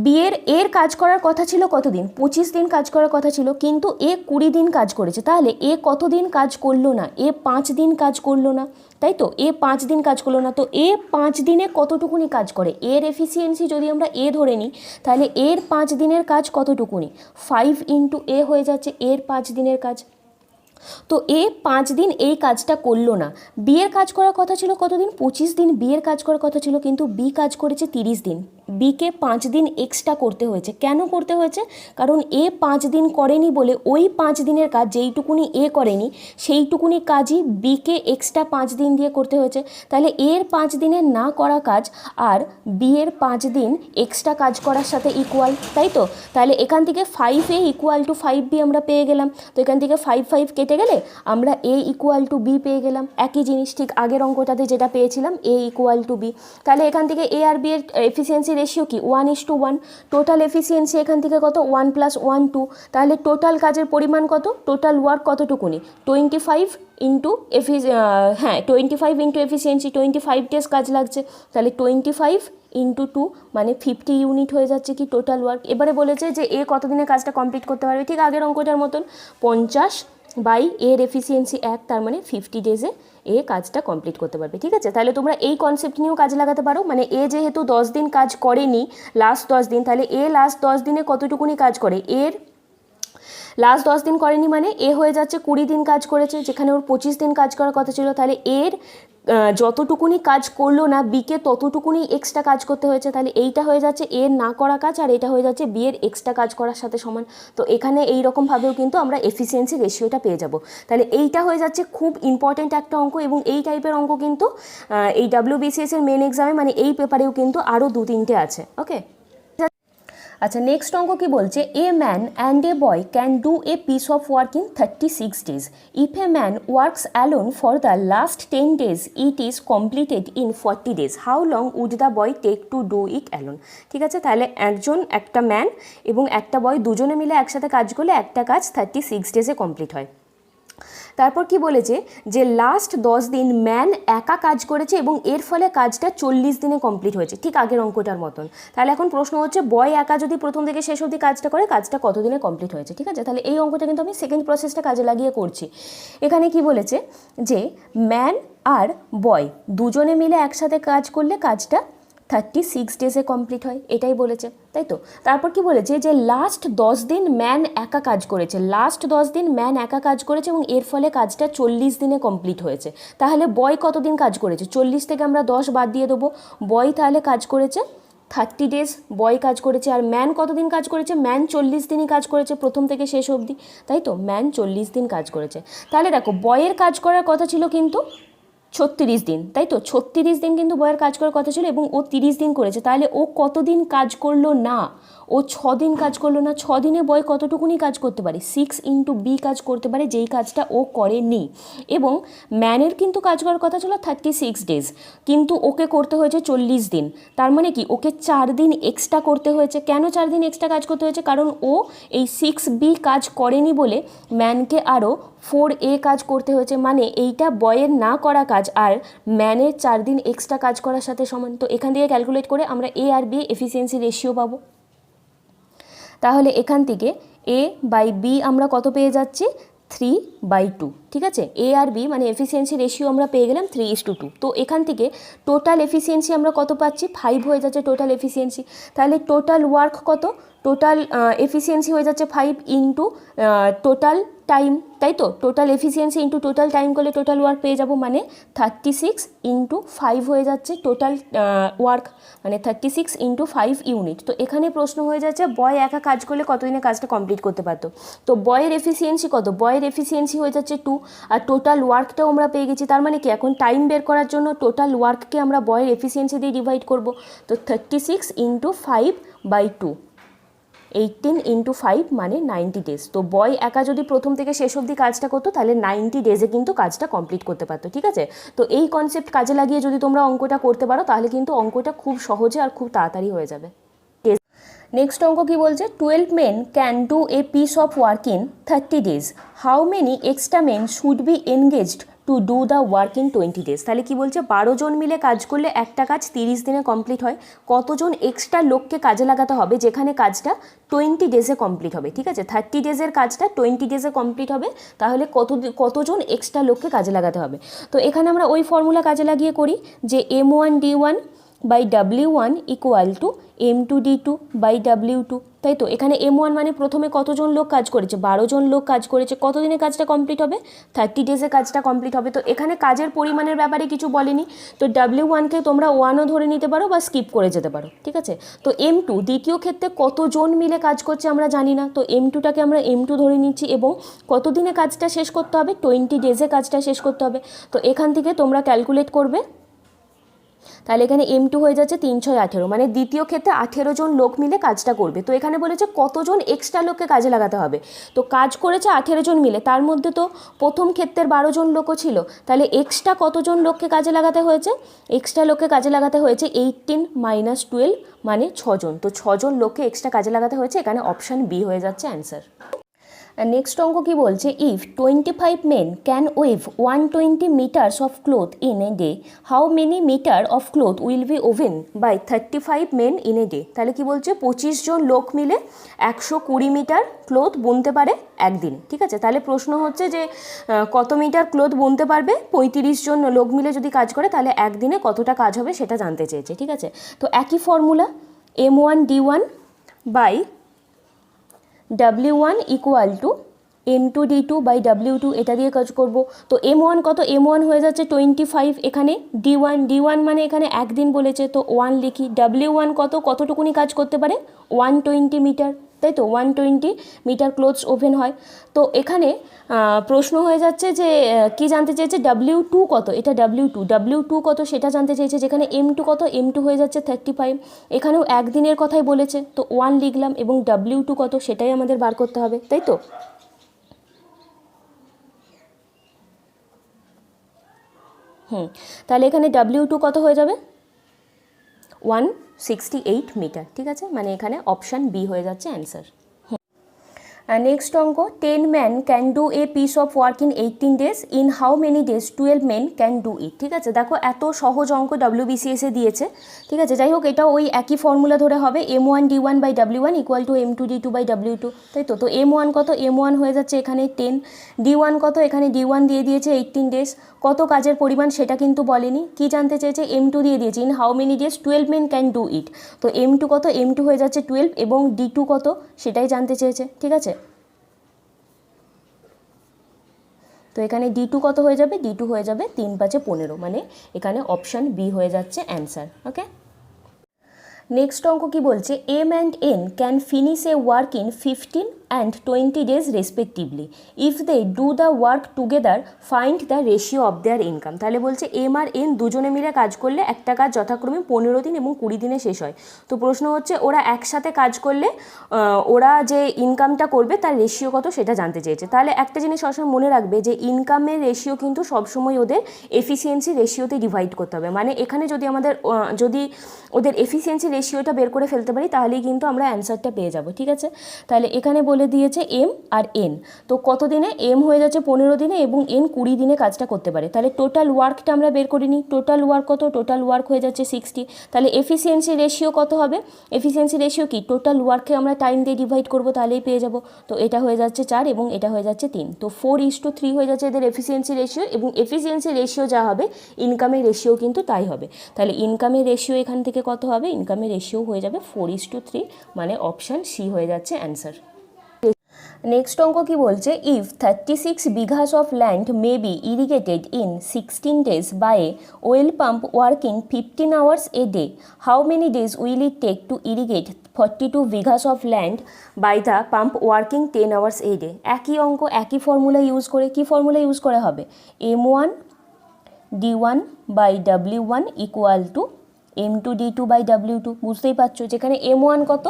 বিয়ের এর কাজ করার কথা ছিল কতদিন, 25 দিন কাজ করার কথা ছিল, কিন্তু এ 20 দিন কাজ করেছে। তাহলে এ কতদিন কাজ করলো না, এ 5 দিন কাজ করলো না, তাই তো। এ 5 দিন কাজ করলো না, তো এ 5 দিনে কতটুকুনি কাজ করে, এর এফিসিয়েন্সি যদি আমরা এ ধরে নিই তাহলে এর 5 দিনের কাজ কতটুকুনি, 5 ইন্টু এ হয়ে যাচ্ছে এর 5 দিনের কাজ। তো এ 5 দিন এই কাজটা করলো না, বিয়ের কাজ করার কথা ছিল কতদিন, 25 দিন বিয়ের কাজ করার কথা ছিল, কিন্তু বি কাজ করেছে 30 দিন। বিকে 5 দিন এক্সট্রা করতে হয়েছে, কেন করতে হয়েছে, কারণ এ 5 দিন করেনি বলে ওই 5 দিনের কাজ যেইটুকুনি এ করেনি সেইটুকুনি কাজই বিকে এক্সট্রা 5 দিন দিয়ে করতে হয়েছে। তাহলে এর 5 দিনের না করা কাজ আর বিয়ের 5 দিন এক্সট্রা কাজ করার সাথে ইকুয়াল, তাই তো। তাহলে এখান থেকে 5a ইকুয়াল টু 5b আমরা পেয়ে গেলাম। তো এখান থেকে 5 কেটে গেলে আমরা a ইকুয়াল টু b পেয়ে গেলাম, একই জিনিস ঠিক আগের অঙ্কটাতে যেটা পেয়েছিলাম a ইকুয়াল টু b। তাহলে এখান থেকে a আর b এর এফিসিয়েন্সি রেশিও কি, 1:1। টোটাল এফিসিয়েন্সি এখান থেকে কত, 1 + 1 2। তাহলে টোটাল কাজের পরিমাণ কত, টোটাল ওয়ার্ক কতটুকুনি, 25 ইন্টু 25 ইন্টু এফিসিয়েন্সি, 25 ডেজ কাজ লাগছে। তাহলে 25 ইন্টু 2 মানে 50 ইউনিট হয়ে যাচ্ছে কি টোটাল ওয়ার্ক। এবারে বলেছে যে এ কতদিনে কাজটা কমপ্লিট করতে পারবে, ঠিক আগের অঙ্কটার মতন 50 বাই এর এফিসিয়েন্সি 1, তার মানে 50 ডেজে এ কাজটা কমপ্লিট করতে পারবে। ঠিক আছে, তাহলে তোমরা এই কনসেপ্ট নিয়েও কাজে লাগাতে পারো। মানে এ যেহেতু 10 দিন কাজ করেনি লাস্ট 10 দিন, তাহলে এ লাস্ট 10 দিনে কতটুকুনি কাজ করে, এর লাস্ট 10 দিন করেনি মানে এ হয়ে যাচ্ছে 20 দিন কাজ করেছে, যেখানে ওর 25 দিন কাজ করার কথা ছিল। তাহলে এর যতটুকুনি কাজ করলো না বিকে ততটুকুনি এক্সট্রা কাজ করতে হয়েছে। তাহলে এইটা হয়ে যাচ্ছে এর না করা কাজ, আর এটা হয়ে যাচ্ছে বি এর এক্সট্রা কাজ করার সাথে সমান। তো এখানে এই রকমভাবেও কিন্তু আমরা এফিসিয়েন্সি রেশিওটা পেয়ে যাব। তাহলে এইটা হয়ে যাচ্ছে খুব ইম্পর্ট্যান্ট একটা অঙ্ক, এবং এই টাইপের অঙ্ক কিন্তু এই WBCS এর মেন এক্সামে মানে এই পেপারেও কিন্তু আরও 2-3টে আছে। ওকে, আচ্ছা নেক্সট অঙ্ক কি বলছে, a man and a boy can do a piece of work in 36 days. If a man works alone for the last 10 days it is completed in 40 days. How long would the boy take to do it alone? ঠিক আছে, তাহলে একটা man এবং একটা বয় দুজনে মিলে একসাথে কাজ করলে একটা কাজ 36 days-এ কমপ্লিট হয়। তারপর কি বলেছে যে লাস্ট 10 দিন ম্যান একা কাজ করেছে এবং এর ফলে কাজটা 40 দিনে কমপ্লিট হয়েছে, ঠিক আগের অঙ্কটার মতন। তাহলে এখন প্রশ্ন হচ্ছে বয় একা যদি প্রথম থেকে শেষ অবধি কাজটা করে কাজটা কত দিনে কমপ্লিট হয়েছে। ঠিক আছে, তাহলে এই অঙ্কটা কিন্তু আমি সেকেন্ড প্রসেসটা কাজে লাগিয়ে করছি। এখানে কি বলেছে যে ম্যান আর বয় দুজনে মিলে একসাথে কাজ করলে কাজটা 36 days-এ কমপ্লিট হয়, এটাই বলেছে, তাই তো। তারপর কি বলেছে যে লাস্ট 10 দিন ম্যান একা কাজ করেছে, লাস্ট 10 দিন ম্যান একা কাজ করেছে এবং এর ফলে কাজটা 40 দিনে কমপ্লিট হয়েছে। তাহলে বয় কতদিন কাজ করেছে, 40 থেকে আমরা 10 বাদ দিয়ে দেবো, বয় তাহলে কাজ করেছে 30 days বয় কাজ করেছে। আর ম্যান কতদিন কাজ করেছে, ম্যান 40 দিনই কাজ করেছে প্রথম থেকে শেষ অবধি, তাই তো, ম্যান 40 দিন কাজ করেছে। তাহলে দেখো বয়ের কাজ করার কথা ছিল কিন্তু 36 দিন, তাই তো, 36 দিন কিন্তু বয়ের কাজ করার কথা ছিল এবং ও 30 দিন করেছে। তাহলে ও কতদিন কাজ করলো না, ও 6 দিন কাজ করলো না। 6 দিনে বয় কতটুকুনি কাজ করতে পারে, 6 × B কাজ করতে পারে, যেই কাজটা ও করেনি। এবং ম্যানের কিন্তু কাজ করার কথা ছিল 36 days, কিন্তু ওকে করতে হয়েছে 40 দিন। তার মানে কি ওকে 4 দিন এক্সট্রা করতে হয়েছে। কেন 4 দিন এক্সট্রা কাজ করতে হয়েছে, কারণ ও এই 6B কাজ করেনি বলে ম্যানকে আরও 4A কাজ করতে হয়েছে। মানে এইটা বয়ের না করা কাজ আর ম্যানের 4 দিন এক্সট্রা কাজ করার সাথে সমান। তো এখান থেকে ক্যালকুলেট করে আমরা এ আর বি এফিসিয়েন্সি রেশিও পাবো। তাহলে এখান থেকে A/B আমরা কত পেয়ে যাচ্ছি, 3/2। ঠিক আছে, এ আর বি মানে এফিসিয়েন্সি রেশিও আমরা পেয়ে গেলাম 3:2। তো এখান থেকে টোটাল এফিসিয়েন্সি আমরা কত পাচ্ছি, 5 হয়ে যাচ্ছে টোটাল এফিসিয়েন্সি। তাহলে টোটাল ওয়ার্ক কত, টোটাল এফিসিয়েন্সি হয়ে যাচ্ছে 5 ইন্টু টোটাল টাইম, তাই তো, total efficiency into total time করলে টোটাল ওয়ার্ক পেয়ে যাব, মানে 36 × 5 হয়ে যাচ্ছে টোটাল ওয়ার্ক, মানে 36 × 5 ইউনিট। তো এখানে প্রশ্ন হয়ে যাচ্ছে বয় একা কাজ করলে কতদিনে কাজটা কমপ্লিট করতে পারতো। তো বয়ের এফিসিয়েন্সি কত, বয়ের এফিসিয়েন্সি হয়ে যাচ্ছে 2, আর টোটাল ওয়ার্কটাও আমরা পেয়ে গেছি। তার মানে কি এখন টাইম বের করার জন্য টোটাল ওয়ার্ককে আমরা বয়ের এফিসিয়েন্সি দিয়ে ডিভাইড করব। তো 36 × 5/2, 18 × 5 মানে 90 days। তো বয় একা যদি প্রথম থেকে শেষ অবধি কাজটা করতো তাহলে 90 days-এ কিন্তু কাজটা কমপ্লিট করতে পারতো। ঠিক আছে, তো এই কনসেপ্ট কাজে লাগিয়ে যদি তোমরা অঙ্কটা করতে পারো তাহলে কিন্তু অঙ্কটা খুব সহজে আর খুব তাড়াতাড়ি হয়ে যাবে। নেক্সট অঙ্ক কি বলছে, 12 men can do a piece of work in 30 days. How many extra men should be engaged to do the work in 20 days? তাহলে কি বলছে, 12 জন মিলে কাজ করলে একটা কাজ 30 দিনে কমপ্লিট হয়। কতজন এক্সট্রা লোককে কাজে লাগাতে হবে যেখানে কাজটা 20 days-এ কমপ্লিট হবে? ঠিক আছে, 30 days-এর কাজটা 20 days-এ কমপ্লিট হবে, তাহলে কতজন এক্সট্রা লোককে কাজে লাগাতে হবে? তো এখানে আমরা ওই ফর্মুলা কাজে লাগিয়ে করি যে M1D1/W1 = M2D2/W2, তাই তো। এখানে M1 মানে প্রথমে কতজন লোক কাজ করেছে, 12 জন লোক কাজ করেছে, কতদিনে কাজটা কমপ্লিট হবে, 30 days-এ কাজটা কমপ্লিট হবে। তো এখানে কাজের পরিমাণের ব্যাপারে কিছু বলেনি, তো W1-কে তোমরা 1-ও ধরে নিতে পারো বা স্কিপ করে যেতে পারো। ঠিক আছে, তো M2 দ্বিতীয় ক্ষেত্রে কতজন মিলে কাজ করছে আমরা জানি না, তো M2টাকে আমরা M2 ধরে নিচ্ছি এবং কতদিনে কাজটা শেষ করতে হবে, 20 days-এ কাজটা শেষ করতে হবে। তো এখান থেকে তোমরা ক্যালকুলেট করবে, তাহলে এখানে M2 হয়ে যাচ্ছে 3 × 6 = 18, মানে দ্বিতীয় ক্ষেত্রে 18 জন লোক মিলে কাজটা করবে। তো এখানে বলেছে কতজন এক্সট্রা লোককে কাজে লাগাতে হবে, তো কাজ করেছে 18 জন মিলে, তার মধ্যে তো প্রথম ক্ষেত্রের 12 জন লোকও ছিল, তাহলে এক্সট্রা কতজন লোককে কাজে লাগাতে হয়েছে, এক্সট্রা লোককে কাজে লাগাতে হয়েছে 18 - 12 মানে 6 জন। তো 6 জন লোককে এক্সট্রা কাজে লাগাতে হয়েছে, এখানে অপশান বি হয়ে যাচ্ছে অ্যান্সার। নেক্সট অঙ্ক কি বলছে, if 25 men can weave 120 metres of cloth in a day, how many metre of cloth will be woven by 35 men in a day. তাহলে কি বলছে, 25 জন লোক মিলে 120 মিটার ক্লোথ বুনতে পারে একদিন। ঠিক আছে, তাহলে প্রশ্ন হচ্ছে যে কত মিটার ক্লোথ বুনতে পারবে 35 জন লোক মিলে যদি কাজ করে, তাহলে একদিনে কতটা কাজ হবে সেটা জানতে চেয়েছে। ঠিক আছে, তো একই formula, M1D1 by W1 equal to M2D2 by W2, এটা দিয়ে কাজ করব। তো M1 কত, M1 হয়ে যাচ্ছে 25, এখানে D1 মানে এখানে একদিন বলেছে তো 1 লিখি। W1 কতটুকুনি কাজ করতে পারে, 120 মিটার, তাই তো 120 মিটার ক্লোথস ওভেন হয়। তো এখানে প্রশ্ন হয়ে যাচ্ছে যে কি জানতে চেয়েছে, W2 কত, এটা W2 কত সেটা জানতে চেয়েছে। যেখানে M2 কত, M2 হয়ে যাচ্ছে 35, এখানেও একদিনের কথাই বলেছে তো 1 লিখলাম, এবং W2 কত সেটাই আমাদের বার করতে হবে, তাই তো। তাহলে এখানে W2 কত হয়ে যাবে, 168 মিটার। ঠিক আছে, মানে এখানে অপশান বি হয়ে যাচ্ছে অ্যান্সার। নেক্সট অঙ্ক, 10 man can do a piece of work in 18 days, in how many days 12 main can do ইট। ঠিক আছে, দেখো এত সহজ অঙ্ক WBCS দিয়েছে। ঠিক আছে, যাই হোক এটা ওই একই ফর্মুলা ধরে হবে, M1D1 by W1 equal to M2D2 by W2, তাই তো। তো M1 কত, M1 হয়ে যাচ্ছে এখানে 10, D1 কত, এখানে D1 দিয়ে দিয়েছে 18 ডেজ, কত কাজের পরিমাণ সেটা কিন্তু বলেনি। কি জানতে চেয়েছে, M2 দিয়ে দিয়েছে, in how many days 12 main can do ইট। তো M2 কত, M2 হয়ে যাচ্ছে 12, এবং D2 কত সেটাই জানতে চেয়েছে। ঠিক আছে, তো এখানে D2 কত হয়ে যাবে, D2 হয়ে যাবে 3 5 15, মানে এখানে অপশান বি হয়ে যাচ্ছে অ্যান্সার। ওকে, নেক্সট অঙ্ক কি বলছে, M and N can finish A work in 15 and 20 days respectively. If they do the work together, find the ratio of their income. তাহলে বলছে M আর N দুজনে মিলে কাজ করলে একটা কাজ যথাক্রমে 15 দিন এবং 20 দিনে শেষ হয়। তো প্রশ্ন হচ্ছে ওরা একসাথে কাজ করলে ওরা যে ইনকামটা করবে তার রেশিও কত সেটা জানতে চেয়েছে। তাহলে একটা জিনিস সবসময় মনে রাখবে যে ইনকামের রেশিও কিন্তু সবসময় ওদের এফিসিয়েন্সি রেশিওতে ডিভাইড করতে হবে। মানে এখানে যদি ওদের এফিসিয়েন্সি রেশিওটা বের করে ফেলতে পারি তাহলেই কিন্তু আমরা অ্যান্সারটা পেয়ে যাব। ঠিক আছে, তাহলে এখানে বলে দিয়েছে M আর N, তো কত দিনে, M হয়ে যাচ্ছে 15 দিনে এবং N 20 দিনে কাজটা করতে পারে। তাহলে টোটাল ওয়ার্কটা আমরা বের করে নিই, টোটাল ওয়ার্ক কত, টোটাল ওয়ার্ক হয়ে যাচ্ছে 60। তাহলে এফিসিয়েন্সি রেশিও কত হবে, এফিসিয়েন্সি রেশিও কি, টোটাল ওয়ার্ককে আমরা টাইম দিয়ে ডিভাইড করব তাহলেই পেয়ে যাব। তো এটা হয়ে যাচ্ছে 4 এবং এটা হয়ে যাচ্ছে 3, তো 4:3 হয়ে যাচ্ছে এদের এফিসিয়েন্সি রেশিও, এবং এফিসিয়েন্সি রেশিও যা হবে ইনকামের রেশিও কিন্তু তাই হবে। তাহলে ইনকামের রেশিও এখান থেকে কত হবে, ইনকামের রেশিও হয়ে যাবে 4:3, মানে অপশান সি হয়ে যাচ্ছে অ্যান্সার। নেক্সট অঙ্ক কি বলছে, if 36 bighas of land may be irrigated in 16 days by a well pump working 15 hours a day, how many days will it take to irrigate 42 bighas of land by the pump working 10 hours a day. একই অঙ্ক একই formula use করে, কি formula use করা হবে, M1D1 by W1 equal to M2D2 by W2, বুঝতেই পারছো। যেখানে M1 কত,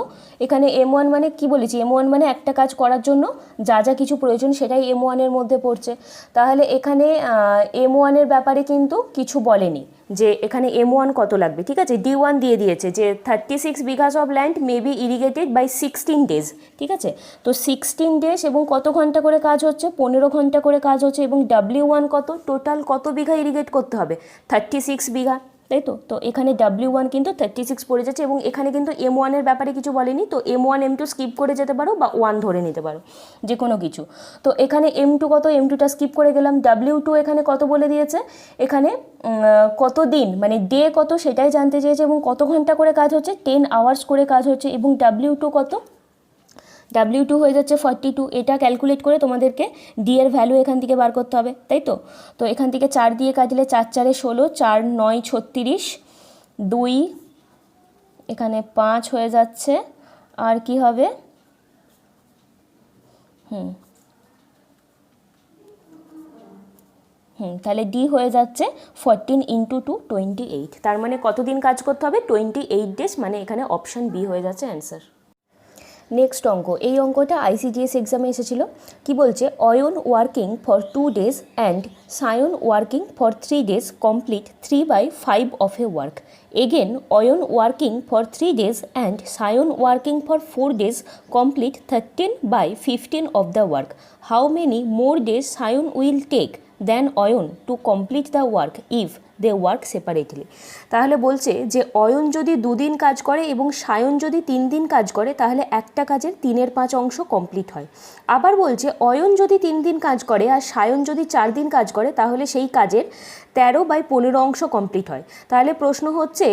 এখানে M1 মানে কি বলেছি, M1 মানে একটা কাজ করার জন্য যা যা কিছু প্রয়োজন সেটাই M1 এর মধ্যে পড়ছে। তাহলে এখানে M1 এর ব্যাপারে কিন্তু কিছু বলেনি যে এখানে M1 কত লাগবে। ঠিক আছে, D1 দিয়ে দিয়েছে যে 36 bighas of land may be irrigated by 16 days। ঠিক আছে, তো 16 days এবং কত ঘন্টা করে কাজ হচ্ছে, 15 ঘন্টা করে কাজ হচ্ছে, এবং W1 কত, টোটাল কত বিঘা ইরিগেট করতে হবে, 36 বিঘা, তাই তো। তো এখানে W1 কিন্তু 36 পড়ে যাচ্ছে, এবং এখানে কিন্তু M1 এর ব্যাপারে কিছু বলেনি, তো M1 M2 স্কিপ করে যেতে পারো বা 1 ধরে নিতে পারো, যে কোনো কিছু। তো এখানে M2 কত, M2টা স্কিপ করে গেলাম। W2 এখানে কত বলে দিয়েছে, এখানে কত দিন মানে ডে কত সেটাই জানতে চেয়েছে, এবং কত ঘন্টা করে কাজ হচ্ছে, 10 hours করে কাজ হচ্ছে, এবং W2 কত, W2 হয়ে যাচ্ছে 42। এটা ক্যালকুলেট করে তোমাদেরকে ডি এর ভ্যালু এখান থেকে বার করতে হবে, তাই তো। তো এখান থেকে 4 দিয়ে কাটলে 4 4 16, 4 9 36, 2 এখানে 5 হয়ে যাচ্ছে, আর কি হবে, তাহলে ডি হয়ে যাচ্ছে 14 × 2 28, তার মানে কতদিন কাজ করতে হবে, 28 days, মানে এখানে অপশান বি হয়ে যাচ্ছে অ্যান্সার। নেক্সট অঙ্ক, এই অঙ্কটা ICDS এক্সামে এসেছিল। কি বলছে, Ayan working for 2 days and Sayan working for 3 days complete 3/5 of a work. Again Ayan working for 3 days and Sayan working for 4 days complete 13/15 of the work. How many more days Sayan will take then Ayan to complete the work if they work separately. তাহলে বলছে যে অয়ন যদি 2 দিন কাজ করে এবং সায়ন যদি 3 দিন কাজ করে তাহলে একটা কাজের 3/5 অংশ কমপ্লিট হয়। আবার বলছে অয়ন যদি 3 দিন কাজ করে আর সায়ন যদি 4 দিন কাজ করে তাহলে সেই কাজের 13/15 অংশ কমপ্লিট হয়। তাহলে প্রশ্ন হচ্ছে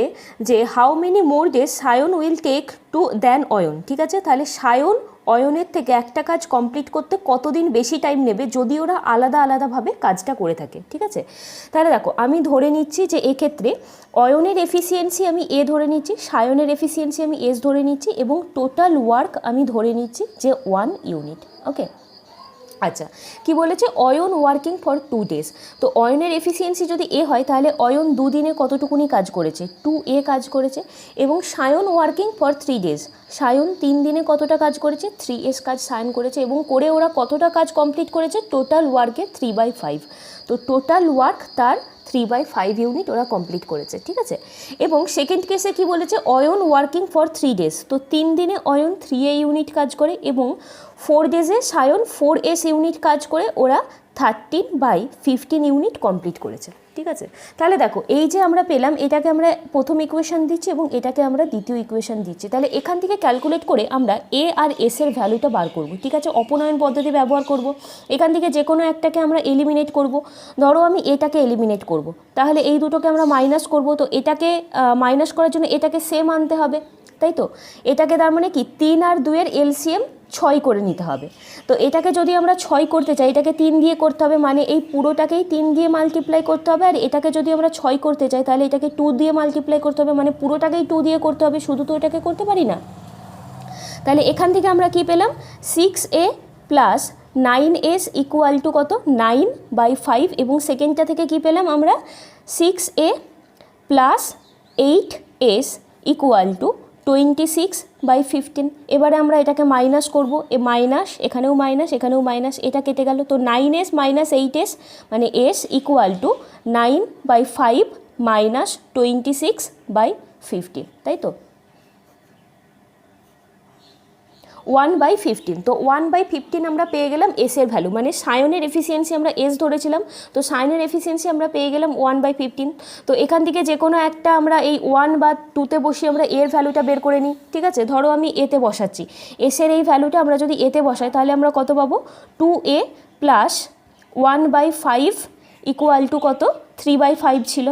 যে how many more days Sayan will take than Ayan অয়ন। ঠিক আছে, তাহলে সায়ন অয়নের থেকে একটা কাজ কমপ্লিট করতে কতদিন বেশি টাইম নেবে যদি ওরা আলাদা আলাদাভাবে কাজটা করে থাকে। ঠিক আছে, তাহলে দেখো আমি ধরে নিচ্ছি যে এক্ষেত্রে অয়নের এফিসিয়েন্সি আমি এ ধরে নিচ্ছি, সায়নের এফিসিয়েন্সি আমি এস ধরে নিচ্ছি এবং টোটাল ওয়ার্ক আমি ধরে নিচ্ছি যে 1 ইউনিট। ওকে, আচ্ছা কি বলেছে, অয়ন ওয়ার্কিং ফর 2 days। তো অয়নের এফিসিয়েন্সি যদি এ হয় তাহলে অয়ন 2 দিনে কতটুকুনি কাজ করেছে, 2A কাজ করেছে। এবং Sayan working for 3 days, Sayan 3 দিনে কতটা কাজ করেছে, 3S কাজ সায়ন করেছে। এবং করে ওরা কতটা কাজ কমপ্লিট করেছে, টোটাল ওয়ার্কে 3/5। তো টোটাল ওয়ার্ক তার 3/5 ইউনিট ওরা কমপ্লিট করেছে। ঠিক আছে, এবং সেকেন্ড কেসে কি বলেছে, অয়ন ওয়ার্কিং ফর 3 days। তো 3 দিনে অয়ন 3A ইউনিট কাজ করে এবং 4 days সায়ন 4S ইউনিট কাজ করে ওরা 13/15 ইউনিট কমপ্লিট করেছে। ঠিক আছে, তাহলে দেখো এই যে আমরা পেলাম এটাকে আমরা প্রথম ইকুয়েশন দিচ্ছি এবং এটাকে আমরা দ্বিতীয় ইকুয়েশন দিচ্ছি। তাহলে এখান থেকে ক্যালকুলেট করে আমরা এ আর এস এর ভ্যালুটা বার করব। ঠিক আছে, অপনয়ন পদ্ধতি ব্যবহার করব। এখান থেকে যে কোনো একটাকে আমরা এলিমিনেট করব। ধরো আমি এটাকে এলিমিনেট করব, তাহলে এই দুটোকে আমরা মাইনাস করব। তো এটাকে মাইনাস করার জন্য এটাকে সেম আনতে হবে, তাই তো। এটাকে তার মানে কি 3 আর 2 এর এলসিএম 6 করে নিতে হবে। তো এটাকে যদি আমরা 6 করতে চাই এটাকে 3 দিয়ে করতে হবে, মানে এই পুরোটাকেই 3 দিয়ে মাল্টিপ্লাই করতে হবে। আর এটাকে যদি আমরা 6 করতে চাই তাহলে এটাকে 2 দিয়ে মাল্টিপ্লাই করতে হবে, মানে পুরোটাকেই 2 দিয়ে করতে হবে, শুধু তো এটাকে করতে পারি না। তাহলে এখান থেকে আমরা কি পেলাম, 6A plus 9S equal to কত, 9/5। এবং সেকেন্ডটা থেকে কি পেলাম আমরা, 6A plus 8S equal to 26/15। এবারে আমরা এটাকে মাইনাস করব, এ মাইনাস এখানেও মাইনাস এখানেও মাইনাস, এটা কেটে গেল। তো 9S মাইনাস 8S মানে S ইকুয়াল টু 9/5 মাইনাস 26/15, তাই তো 1/15। তো 1/15 আমরা পেয়ে গেলাম এস এর ভ্যালু, মানে সায়নের এফিসিয়েন্সি আমরা এস ধরেছিলাম, তো সায়নের এফিসিয়েন্সি আমরা পেয়ে গেলাম 1/15। তো এখান থেকে যে কোনো একটা আমরা এই 1 বা 2তে বসিয়ে আমরা এর ভ্যালুটা বের করে নিই। ঠিক আছে, ধরো আমি এতে বসাচ্ছি, এসের এই ভ্যালুটা আমরা যদি এতে বসাই তাহলে আমরা কত পাবো, 2A প্লাস 1/5 ইকুয়াল টু কত, 3/5 ছিল,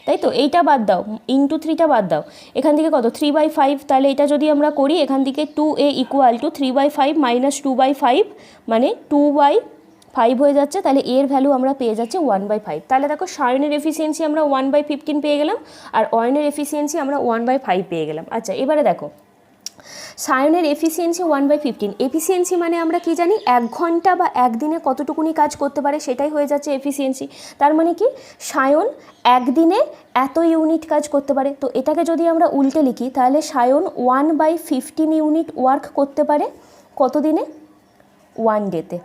তাই তো। এইটা বাদ দাও, ইন্টু 3টা বাদ দাও, এখান থেকে কত 3/5। তাহলে এটা যদি আমরা করি এখান থেকে 2A ইকুয়াল টু 3/5 মাইনাস 2/5 মানে 2/5 হয়ে যাচ্ছে। তাহলে এর ভ্যালু আমরা পেয়ে যাচ্ছি 1/5। তাহলে দেখো সায়নের এফিসিয়েন্সি আমরা 1/15 পেয়ে গেলাম আর অয়নের এফিসিয়েন্সি আমরা 1/5 পেয়ে গেলাম। আচ্ছা এবারে দেখো সায়নের এফিসিয়েন্সি 1/15। এফিসিয়েন্সি মানে আমরা কি জানি, 1 ঘন্টা বা একদিনে কতটুকুনি কাজ করতে পারে সেটাই হয়ে যাচ্ছে এফিসিয়েন্সি। তার মানে কি সায়ন একদিনে এত ইউনিট কাজ করতে পারে। তো এটাকে যদি আমরা উল্টে লিখি তাহলে সায়ন 1/15 ইউনিট ওয়ার্ক করতে পারে কত দিনে, 1 ডেতে,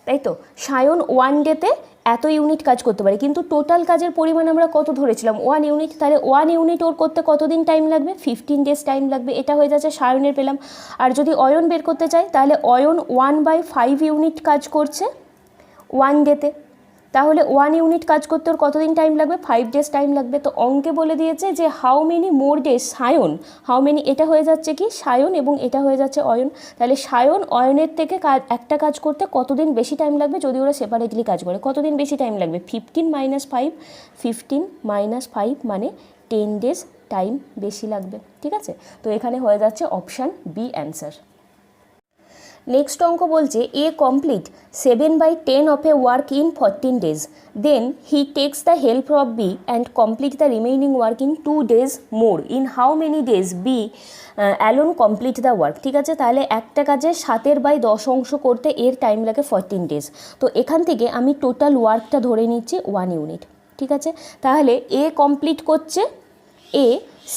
তাই তো। সায়ন 1 ডেতে এত ইউনিট কাজ করতে পারে, কিন্তু টোটাল কাজের পরিমাণ আমরা কত ধরেছিলাম, 1 ইউনিট। তাহলে 1 ইউনিট ওর করতে কতদিন টাইম লাগবে, 15 ডেজ টাইম লাগবে। এটা হয়ে যাচ্ছে সায়নের পেলাম। আর যদি অয়ন বের করতে চাই তাহলে অয়ন 1/5 ইউনিট কাজ করছে 1 ডেতে, তাহলে 1 ইউনিট কাজ করতে ওর কতদিন টাইম লাগবে, 5 ডেজ টাইম লাগবে। তো অঙ্কে বলে দিয়েছে যে how many more days Sayan, how many এটা হয়ে যাচ্ছে কি সায়ন এবং এটা হয়ে যাচ্ছে অয়ন। তাহলে সায়ন অয়নের থেকে একটা কাজ করতে কতদিন বেশি টাইম লাগবে যদি ওরা সেপারেটলি কাজ করে, কতদিন বেশি টাইম লাগবে, 15 - 5, 15 - 5 মানে 10 ডেজ টাইম বেশি লাগবে। ঠিক আছে, তো এখানে হয়ে যাচ্ছে অপশান বি অ্যান্সার। নেক্সট অঙ্ক বলছে A complete 7/10 of a work in 14 days, then he takes the help of B and complete the remaining work in 2 days more, in how many days B alone complete the work. ঠিক আছে, তাহলে একটা কাজে 7/10 অংশ করতে এর time লাগে 14 days। তো এখান থেকে আমি টোটাল ওয়ার্কটা ধরে নিচ্ছি 1 ইউনিট। ঠিক আছে, তাহলে এ কমপ্লিট করছে এ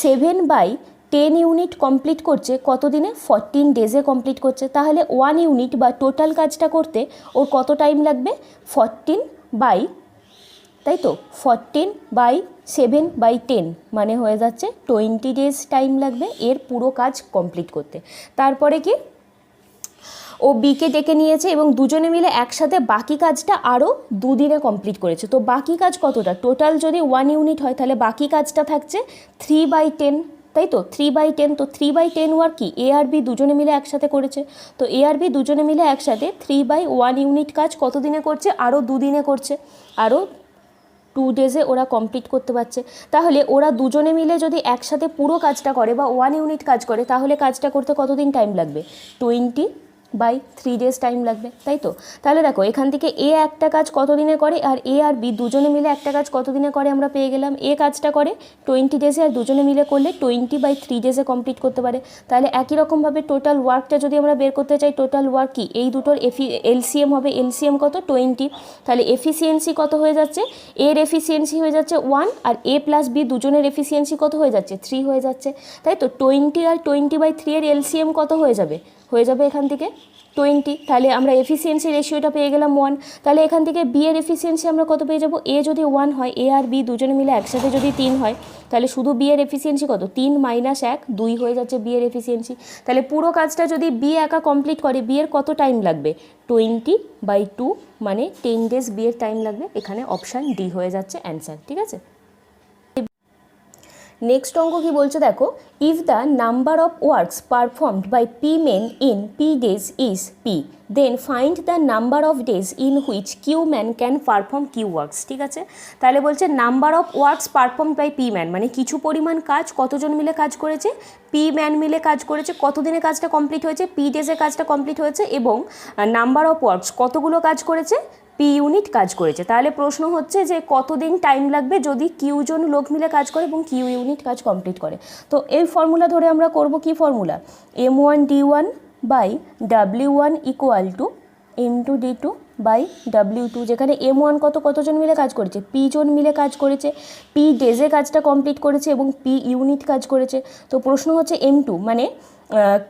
7/10 10 ইউনিট কমপ্লিট করছে কত দিনে? 14 ডেজে কমপ্লিট করছে। তাহলে 1 ইউনিট বা টোটাল কাজটা করতে ওর কত টাইম লাগবে? 14 বাই, তাই তো 14/7/10 মানে হয়ে যাচ্ছে 20 ডেজ টাইম লাগবে এর পুরো কাজ কমপ্লিট করতে। তারপরে কি, ও বিকে ডেকে নিয়েছে এবং দুজনে মিলে একসাথে বাকি কাজটা আরও 2 দিনে কমপ্লিট করেছে। তো বাকি কাজ কতটা? টোটাল যদি 1 ইউনিট হয় তাহলে বাকি কাজটা থাকছে 3/10, তাই তো 3/10। তো 3/10 ওয়ার্ক কি এ আর বি দুজনে মিলে একসাথে করেছে। তো এ আর বি দুজনে মিলে একসাথে 3/1 ইউনিট কাজ কত দিনে করছে? আরও 2 দিনে করছে, আরও 2 ডেজে ওরা কমপ্লিট করতে পারছে। তাহলে ওরা দুজনে মিলে যদি একসাথে পুরো কাজটা করে বা 1 ইউনিট কাজ করে তাহলে কাজটা করতে কতদিন টাইম লাগবে? 20/3 ডেজ টাইম লাগবে, তাই তো। তাহলে দেখো এখান থেকে এ একটা কাজ কত দিনে করে আর এ আর বি দুজনে মিলে একটা কাজ কত দিনে করে আমরা পেয়ে গেলাম। এ কাজটা করে 20 ডেজে আর দুজনে মিলে করলে 20/3 ডেজে কমপ্লিট করতে পারে। তাহলে একই রকমভাবে টোটাল ওয়ার্কটা যদি আমরা বের করতে চাই, টোটাল ওয়ার্ক কি এই দুটোর এলসিএম হবে। এলসিএম কত? 20। তাহলে এফিসিয়েন্সি কত হয়ে যাচ্ছে? এর এফিসিয়েন্সি হয়ে যাচ্ছে 1 আর এ প্লাস বি দুজনের এফিসিয়েন্সি কত হয়ে যাচ্ছে? 3 হয়ে যাচ্ছে, তাই তো। 20 আর 20/3 এর এলসিএম কত হয়ে যাবে? হয়ে যাবে এখান থেকে 20। তাহলে আমরা এফিসিয়েন্সি রেশিওটা পেয়ে গেলাম 1। তাহলে এখান থেকে বি এর এফিসিয়েন্সি আমরা কত পেয়ে যাব? এ যদি 1 হয়, এ আর বি দুজনে মিলে একসাথে যদি 3 হয় তাহলে শুধু বি এর এফিসিয়েন্সি কত? 3 - 1 2 হয়ে যাচ্ছে বি এর এফিসিয়েন্সি। তাহলে পুরো কাজটা যদি বি একা কমপ্লিট করে বি এর কত টাইম লাগবে? 20/2 মানে 10 ডেজ বি এর টাইম লাগবে। এখানে অপশান ডি হয়ে যাচ্ছে অ্যান্সার, ঠিক আছে। নেক্সট অঙ্ক কি বলছে দেখো, if the number of works performed by P men in P days is P, then find the number of days in which Q man can perform Q works. ঠিক আছে, তাহলে বলছে number of works performed by P man মানে কিছু পরিমাণ কাজ কতজন মিলে কাজ করেছে? পি ম্যান মিলে কাজ করেছে। কতদিনে কাজটা কমপ্লিট হয়েছে? পি ডেজে কাজটা কমপ্লিট হয়েছে। এবং নাম্বার অফ ওয়ার্কস কতগুলো কাজ করেছে? পি ইউনিট কাজ করেছে। তাহলে প্রশ্ন হচ্ছে যে কতদিন টাইম লাগবে যদি কিউ জন লোক মিলে কাজ করে এবং কিউ ইউনিট কাজ কমপ্লিট করে। তো এই ফর্মুলা ধরে আমরা করব কি ফর্মুলা? M1D1/W1 = M2D2/W2, যেখানে M1 কতজন মিলে কাজ করেছে? পি জন মিলে কাজ করেছে, পি ডেজে কাজটা কমপ্লিট করেছে এবং পি ইউনিট কাজ করেছে। তো প্রশ্ন হচ্ছে M2 মানে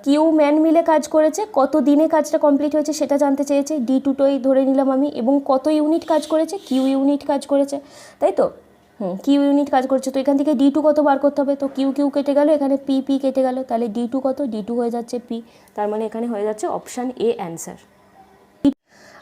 কিউ ম্যান মিলে কাজ করেছে, কত দিনে কাজটা কমপ্লিট হয়েছে সেটা জানতে চেয়েছে। D2টোই ধরে নিলাম আমি। এবং কত ইউনিট কাজ করেছে? কিউ ইউনিট কাজ করেছে, তাই তো। কিউ ইউনিট কাজ করছে। তো এখান থেকে D2 কত বার করতে হবে? তো কিউ কিউ কেটে গেল, এখানে পি পি কেটে গেল। তাহলে D2 কত? D2 হয়ে যাচ্ছে পি। তার মানে এখানে হয়ে যাচ্ছে অপশান এ অ্যান্সার।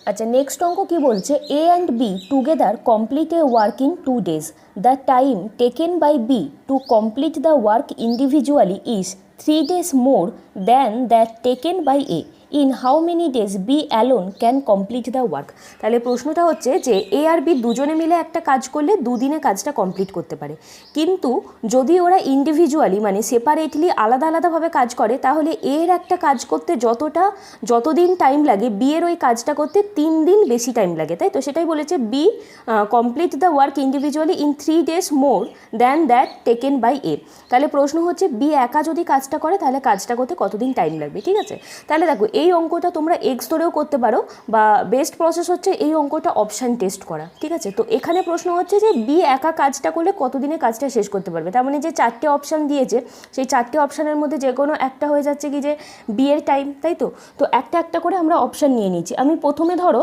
আচ্ছা, নেক্সট অঙ্ক কি বলছে, A and B together complete a work in 2 days. The time taken by B to complete the work individually is 3 days more than that taken by A. In how many days B alone can complete the work. তাহলে প্রশ্নটা হচ্ছে যে এ আর B দুজনে মিলে একটা কাজ করলে 2 দিনে কাজটা কমপ্লিট করতে পারে, কিন্তু যদি ওরা ইন্ডিভিজুয়ালি মানে সেপারেটলি আলাদা আলাদাভাবে কাজ করে তাহলে এর একটা কাজ করতে যতদিন টাইম লাগে বি এর ওই কাজটা করতে 3 দিন বেশি টাইম লাগে, তাই তো। সেটাই বলেছে B complete the work individually in 3 days more than that taken by A. তাহলে প্রশ্ন হচ্ছে বি একা যদি কাজটা করে তাহলে কাজটা করতে কতদিন টাইম লাগবে, ঠিক আছে। তাহলে দেখো এই অঙ্কটা তোমরা এক্স ধরেও করতে পারো বা বেস্ট প্রসেস হচ্ছে এই অঙ্কটা অপশান টেস্ট করা, ঠিক আছে। তো এখানে প্রশ্ন হচ্ছে যে বি একা কাজটা করলে কতদিনে কাজটা শেষ করতে পারবে। তার মানে যে 4টে অপশান দিয়েছে সেই 4টে অপশানের মধ্যে যে কোনো একটা হয়ে যাচ্ছে কি যে বি এর টাইম, তাই তো। তো একটা একটা করে আমরা অপশান নিয়ে নিচ্ছি। আমি প্রথমে ধরো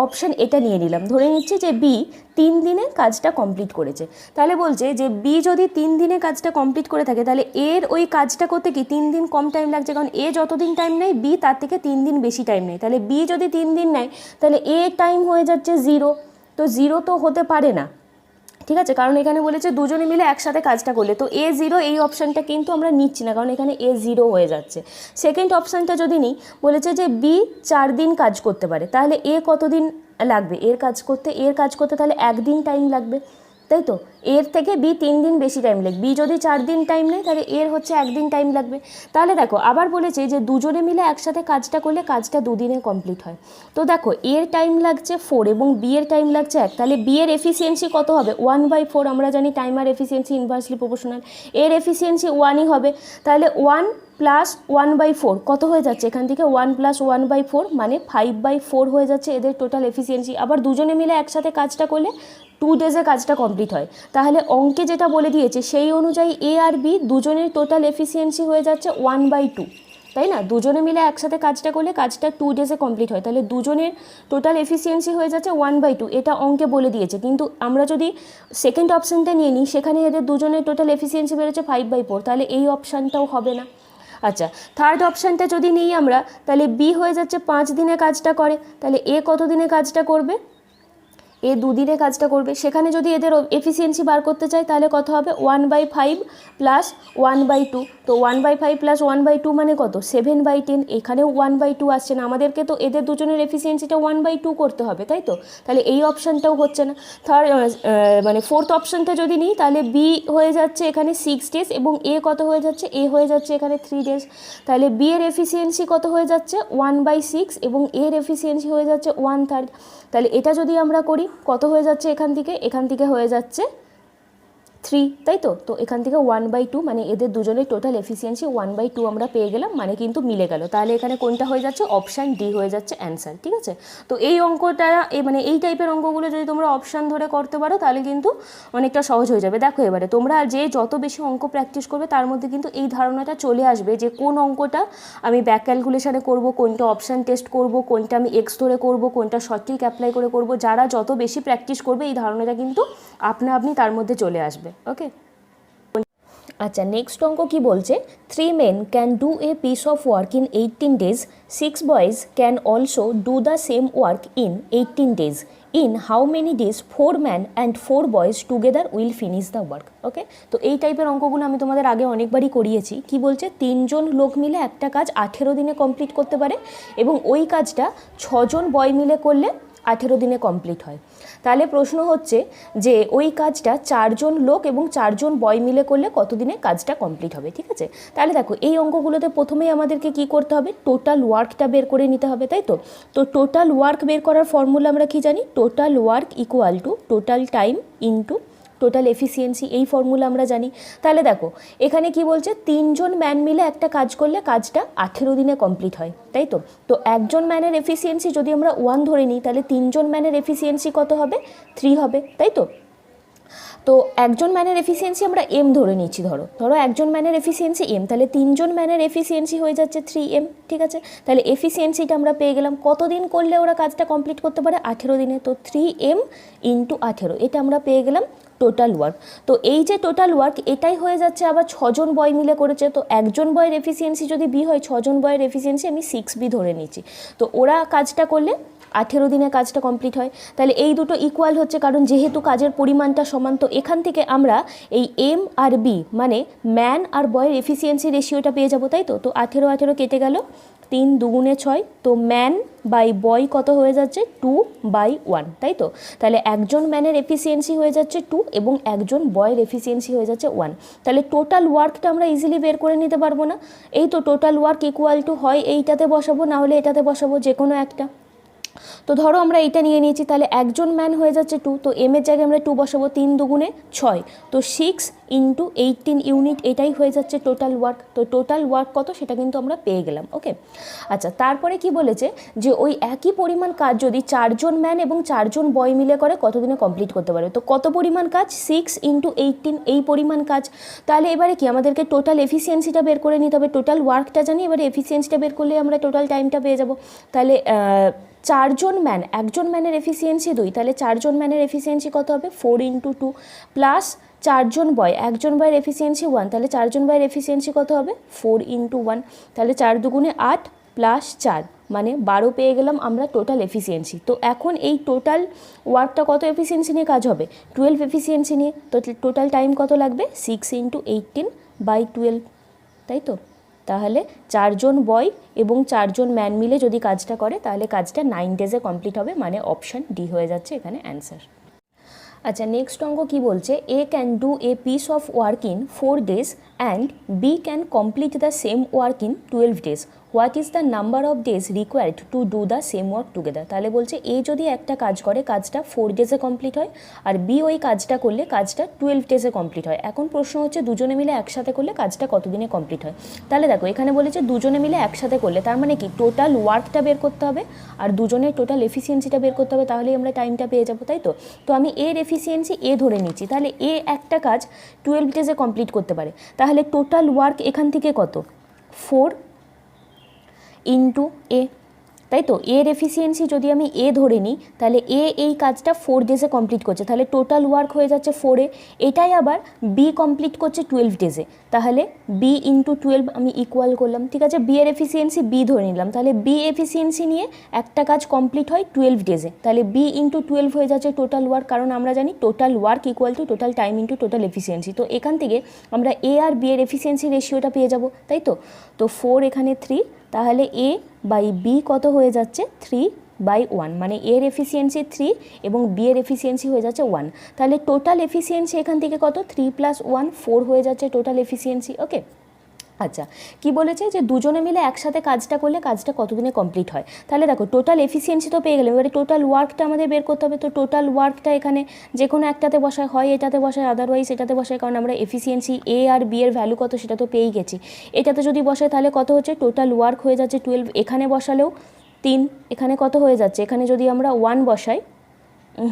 অপশান এটা নিয়ে নিলাম, ধরে নিচ্ছি যে বি 3 দিনে কাজটা কমপ্লিট করেছে। তাহলে বলছে যে বি যদি 3 দিনে কাজটা কমপ্লিট করে থাকে তাহলে এর ওই কাজটা করতে কি 3 দিন কম টাইম লাগছে, কারণ এ যতদিন টাইম নেয় বি তার থেকে 3 দিন বেশি টাইম নেয়। তাহলে বি যদি 3 দিন নেয় তাহলে এ টাইম হয়ে যাচ্ছে 0। তো 0 তো হতে পারে না, ঠিক আছে, কারণ এখানে বলেছে দুজনে মিলে একসাথে কাজটা করলে। তো A0 এই অপশানটা কিন্তু আমরা নিচ্ছি না, কারণ এখানে A0 হয়ে যাচ্ছে। সেকেন্ড অপশানটা যদি নিই, বলেছে যে বি 4 দিন কাজ করতে পারে, তাহলে এ কতদিন লাগবে এর কাজ করতে তাহলে 1 দিন টাইম লাগবে, তাই তো। এর থেকে বি 3 দিন বেশি টাইম লাগবে। বি যদি 4 দিন টাইম নেয় তাহলে এর হচ্ছে 1 দিন টাইম লাগবে। তাহলে দেখো আবার বলেছে যে দুজনে মিলে একসাথে কাজটা করলে কাজটা 2 দিনে কমপ্লিট হয়। তো দেখো এর টাইম লাগছে 4 এবং বি এর টাইম লাগছে 1, তাহলে বি এর এফিসিয়েন্সি কত হবে? 1/4। আমরা জানি টাইমার এফিসিয়েন্সি ইনভার্সলি প্রপোর্শনাল। এর এফিসিয়েন্সি 1ই হবে। তাহলে 1 + 1/4 কত হয়ে যাচ্ছে? এখান থেকে 1 + 1/4 মানে 5/4 হয়ে যাচ্ছে এদের টোটাল এফিসিয়েন্সি। আবার দুজনে মিলে একসাথে কাজটা করলে 2 ডেজে কাজটা কমপ্লিট হয়। তাহলে অঙ্কে যেটা বলে দিয়েছে সেই অনুযায়ী এ আর বি দুজনের টোটাল এফিসিয়েন্সি হয়ে যাচ্ছে 1/2, তাই না? দুজনে মিলে একসাথে কাজটা করলে কাজটা 2 ডেজে কমপ্লিট হয়, তাহলে দুজনের টোটাল এফিসিয়েন্সি হয়ে যাচ্ছে 1/2, এটা অঙ্কে বলে দিয়েছে। কিন্তু আমরা যদি সেকেন্ড অপশানটা নিয়ে নিই, সেখানে এদের দুজনের টোটাল এফিসিয়েন্সি বেরোচ্ছে 5/4, তাহলে এই অপশানটাও হবে না। আচ্ছা, থার্ড অপশানটা যদি নিই আমরা, তাহলে বি হয়ে যাচ্ছে 5 দিনে কাজটা করে, তাহলে এ কত দিনে কাজটা করবে? এ 2 দিনে কাজটা করবে। সেখানে যদি এদের এফিসিয়েন্সি বার করতে চাই তাহলে কত হবে? 1/5 প্লাস 1/2, তো 1/5 প্লাস 1/2 মানে কত? 7/10, এখানেও 1/2 আসছে না, আমাদেরকে তো এদের দুজনের এফিসিয়েন্সিটা 1/2 করতে হবে, তাই তো? তাহলে এই অপশানটাও হচ্ছে না। মানে ফোর্থ অপশানটা যদি নিই, তাহলে বি হয়ে যাচ্ছে এখানে 6 ডেজ এবং এ কত হয়ে যাচ্ছে? এ হয়ে যাচ্ছে এখানে 3 ডেজ, তাহলে বি এর এফিসিয়েন্সি কত হয়ে যাচ্ছে? 1/6 এবং এর এফিসিয়েন্সি হয়ে যাচ্ছে 1/3। তাহলে এটা যদি আমরা করি কত হয়ে যাচ্ছে? এখান থেকে হয়ে যাচ্ছে 3, তাই তো? তো এখান থেকে 1/2 মানে এদের দুজনের টোটাল এফিসিয়েন্সি 1/2 আমরা পেয়ে গেলাম, মানে কিন্তু মিলে গেল। তাহলে এখানে কোনটা হয়ে যাচ্ছে? অপশান ডি হয়ে যাচ্ছে অ্যান্সার, ঠিক আছে? তো এই অঙ্কটা মানে এই টাইপের অঙ্কগুলো যদি তোমরা অপশান ধরে করতে পারো তাহলে কিন্তু অনেকটা সহজ হয়ে যাবে। দেখো এবারে তোমরা যে যত বেশি অঙ্ক প্র্যাকটিস করবে তার মধ্যে কিন্তু এই ধারণাটা চলে আসবে যে কোন অঙ্কটা আমি ব্যাক ক্যালকুলেশনে করব, কোনটা অপশান টেস্ট করব, কোনটা আমি এক্স ধরে করব, কোনটা সঠিক অ্যাপ্লাই করে করব। যারা যত বেশি প্র্যাকটিস করবে এই ধারণাটা কিন্তু আপনি তার মধ্যে চলে আসবে। ওকে, আচ্ছা, নেক্সট অঙ্ক কি বলছে? 3 men can do a piece of work in 18 days, 6 boys can also do the same work in 18 days. In how many days 4 men and 4 boys together will finish the work? ওকে, তো এই টাইপের অঙ্কগুলো আমি তোমাদের আগে অনেকবারই করিয়েছি। কি বলছে? 3 জন লোক মিলে একটা কাজ 18 দিনে কমপ্লিট করতে পারে এবং ওই কাজটা 6 জন বয় মিলে করলে 18 দিনে কমপ্লিট হয়। তাহলে প্রশ্ন হচ্ছে যে ওই কাজটা 4 জন লোক এবং 4 জন বয় মিলে করলে কত দিনে কাজটা কমপ্লিট হবে, ঠিক আছে? তাহলে দেখো এই অঙ্কগুলোতে প্রথমেই আমাদেরকে কি করতে হবে? টোটাল ওয়ার্কটা বের করে নিতে হবে, তাই তো? তো টোটাল ওয়ার্ক বের করার ফর্মুলা আমরা কি জানি? Total work equal to total time into total efficiency, এই ফর্মুলা আমরা জানি। তাহলে দেখো এখানে কি বলছে? 3 জন ম্যান মিলে একটা কাজ করলে কাজটা 18 দিনে কমপ্লিট হয়, তাই তো? তো একজন ম্যানের এফিসিয়েন্সি যদি আমরা 1 ধরে নিই তাহলে 3 জন ম্যানের এফিসিয়েন্সি কত হবে? 3 হবে, তাই তো? তো একজন ম্যানের এফিসিয়েন্সি আমরা এম ধরে নিচ্ছি, ধরো একজন ম্যানের এফিসিয়েন্সি এম, তাহলে 3 জন ম্যানের এফিসিয়েন্সি হয়ে যাচ্ছে 3M, ঠিক আছে? তাহলে এফিসিয়েন্সিটা আমরা পেয়ে গেলাম। কতদিন করলে ওরা কাজটা কমপ্লিট করতে পারে? 18 দিনে, তো 3M ইন্টু 18, এটা আমরা পেয়ে গেলাম টোটাল ওয়ার্ক। তো এই যে টোটাল ওয়ার্ক এটাই হয়ে যাচ্ছে আবার 6 জন বয় মিলে করেছে, তো একজন বয়ের এফিসিয়েন্সি যদি বি হয়, 6 জন বয়ের এফিসিয়েন্সি আমি 6B ধরে নিচ্ছি। তো ওরা কাজটা করলে 18 দিনে কাজটা কমপ্লিট হয়। তাহলে এই দুটো ইকুয়াল হচ্ছে, কারণ যেহেতু কাজের পরিমাণটা সমান, তো এখান থেকে আমরা এই এম আর বি মানে ম্যান আর বয়ের এফিসিয়েন্সি রেশিওটা পেয়ে যাবো, তাই তো? তো 18 কেটে গেল, 3 দুগুণে 6, তো ম্যান বাই বয় কত হয়ে যাচ্ছে? 2/1, তাই তো? তাহলে একজন ম্যানের এফিসিয়েন্সি হয়ে যাচ্ছে 2 এবং একজন বয়ের এফিসিয়েন্সি হয়ে যাচ্ছে 1। তাহলে টোটাল ওয়ার্কটা আমরা ইজিলি বের করে নিতে পারবো না? এই তো টোটাল ওয়ার্ক ইকুয়াল টু হয় এইটাতে বসাবো, না হলে এটাতে বসাবো, যে কোনো একটা। তো ধরো আমরা এইটা নিয়ে নিয়েছি, তাহলে একজন ম্যান হয়ে যাচ্ছে 2, তো এম এর জায়গায় আমরা 2 বসাবো, 3 দুগুণে 6, তো 6 ইন্টু 18 ইউনিট, এটাই হয়ে যাচ্ছে টোটাল ওয়ার্ক। তো টোটাল ওয়ার্ক কত সেটা কিন্তু আমরা পেয়ে গেলাম। ওকে, আচ্ছা, তারপরে কি বলেছে যে ওই একই পরিমাণ কাজ যদি 4 জন ম্যান এবং 4 জন বয় মিলে করে কতদিনে কমপ্লিট করতে পারে? তো কত পরিমাণ কাজ? 6 ইন্টু 18, এই পরিমাণ কাজ। তাহলে এবারে কি আমাদেরকে টোটাল এফিসিয়েন্সিটা বের করে নিতে হবে। টোটাল ওয়ার্কটা জানি, এবারে এফিসিয়েন্সিটা বের করলে আমরা টোটাল টাইমটা পেয়ে যাব। তাহলে 4 জন ম্যান, একজন ম্যানের এফিসিয়েন্সি 2, তাহলে 4 জন ম্যানের এফিসিয়েন্সি কত হবে? 4 ইন্টু 2 প্লাস 4 জন বয়, একজন বয়ের এফিসিয়েন্সি 1, তাহলে 4 জন বয়ের এফিসিয়েন্সি কত হবে? 4 ইন্টু 1, তাহলে 4 দুগুণে 8 প্লাস 4 মানে 12 পেয়ে গেলাম আমরা টোটাল এফিসিয়েন্সি। তো এখন এই টোটাল ওয়ার্কটা কত এফিসিয়েন্সি নিয়ে কাজ হবে? 12 এফিসিয়েন্সি নিয়ে। তো টোটাল টাইম কত লাগবে? 6 ইন্টু 18/12, তাই তো? তাহলে 4 জন বয় এবং 4 জন ম্যান মিলে যদি কাজটা করে তাহলে কাজটা 9 ডেজে কমপ্লিট হবে, মানে অপশান ডি হয়ে যাচ্ছে এখানে অ্যান্সার। আচ্ছা, নেক্সট অঙ্ক কি বলছে? A can do a piece of work in 4 days and B can complete the same work in 12 days. What is the number of days required to do the same work together. তাহলে বলছে A যদি একটা কাজ করে কাজটা 4 ডেজে complete হয়, আর B ওই কাজটা করলে কাজটা 12 ডেজে কমপ্লিট হয়। এখন প্রশ্ন হচ্ছে দুজনে মিলে একসাথে করলে কাজটা কতদিনে কমপ্লিট হয়। তাহলে দেখো এখানে বলেছে দুজনে মিলে একসাথে করলে, তার মানে কি টোটাল ওয়ার্কটা বের করতে হবে আর দুজনের টোটাল এফিসিয়েন্সিটা বের করতে হবে, তাহলেই আমরা টাইমটা পেয়ে যাবো, তাই তো। তো আমি এর এফিসিয়েন্সি এ ধরে নিচ্ছি, তাহলে এ একটা কাজ 12 ডেজে কমপ্লিট করতে পারে, তাহলে টোটাল ওয়ার্ক এখান থেকে কত 4 ইন্টু এ, তাই তো। এর এফিসিয়েন্সি যদি আমি এ ধরে নিই তাহলে এ এই কাজটা 4 ডেজে কমপ্লিট করছে, তাহলে টোটাল ওয়ার্ক হয়ে যাচ্ছে 4 এটাই আবার বি কমপ্লিট করছে 12 ডেজে, তাহলে বি ইন্টু 12 আমি ইকুয়াল করলাম, ঠিক আছে। বি এর এফিসিয়েন্সি বি ধরে নিলাম, তাহলে বি এফিসিয়েন্সি নিয়ে একটা কাজ কমপ্লিট হয় 12 ডেজে, তাহলে বি ইন্টু 12 হয়ে যাচ্ছে টোটাল ওয়ার্ক, কারণ আমরা জানি total work equal to total time into total efficiency. তো এখান থেকে আমরা এ আর বি এর এফিসিয়েন্সি রেশিওটা পেয়ে যাব, তাই তো। তো 4 এখানে 3, তাহলে এ বাই বি কত হয়ে যাচ্ছে 3/1, মানে এর এফিসিয়েন্সি 3 এবং বি এর এফিসিয়েন্সি হয়ে যাচ্ছে 1, তাহলে টোটাল এফিসিয়েন্সি এখান থেকে কত 3 + 1 4 হয়ে যাচ্ছে টোটাল এফিসিয়েন্সি। ওকে, আচ্ছা কি বলেছে যে দুজনে মিলে একসাথে কাজটা করলে কাজটা কতদিনে কমপ্লিট হয়। তাহলে দেখো টোটাল এফিসিয়েন্সি তো পেয়ে গেলাম, এবারে টোটাল ওয়ার্কটা আমাদের বের করতে হবে। তো টোটাল ওয়ার্কটা এখানে যে কোনো একটাতে বসায়, হয় এটাতে বসায় আদারওয়াইজ এটাতে বসায়, কারণ আমরা এফিসিয়েন্সি এ আর বি এর ভ্যালু কত সেটা তো পেয়েই গেছি। এটাতে যদি বসায় তাহলে কত হচ্ছে টোটাল ওয়ার্ক হয়ে যাচ্ছে 12, এখানে বসালেও 3, এখানে কত হয়ে যাচ্ছে, এখানে যদি আমরা 1 বসাই,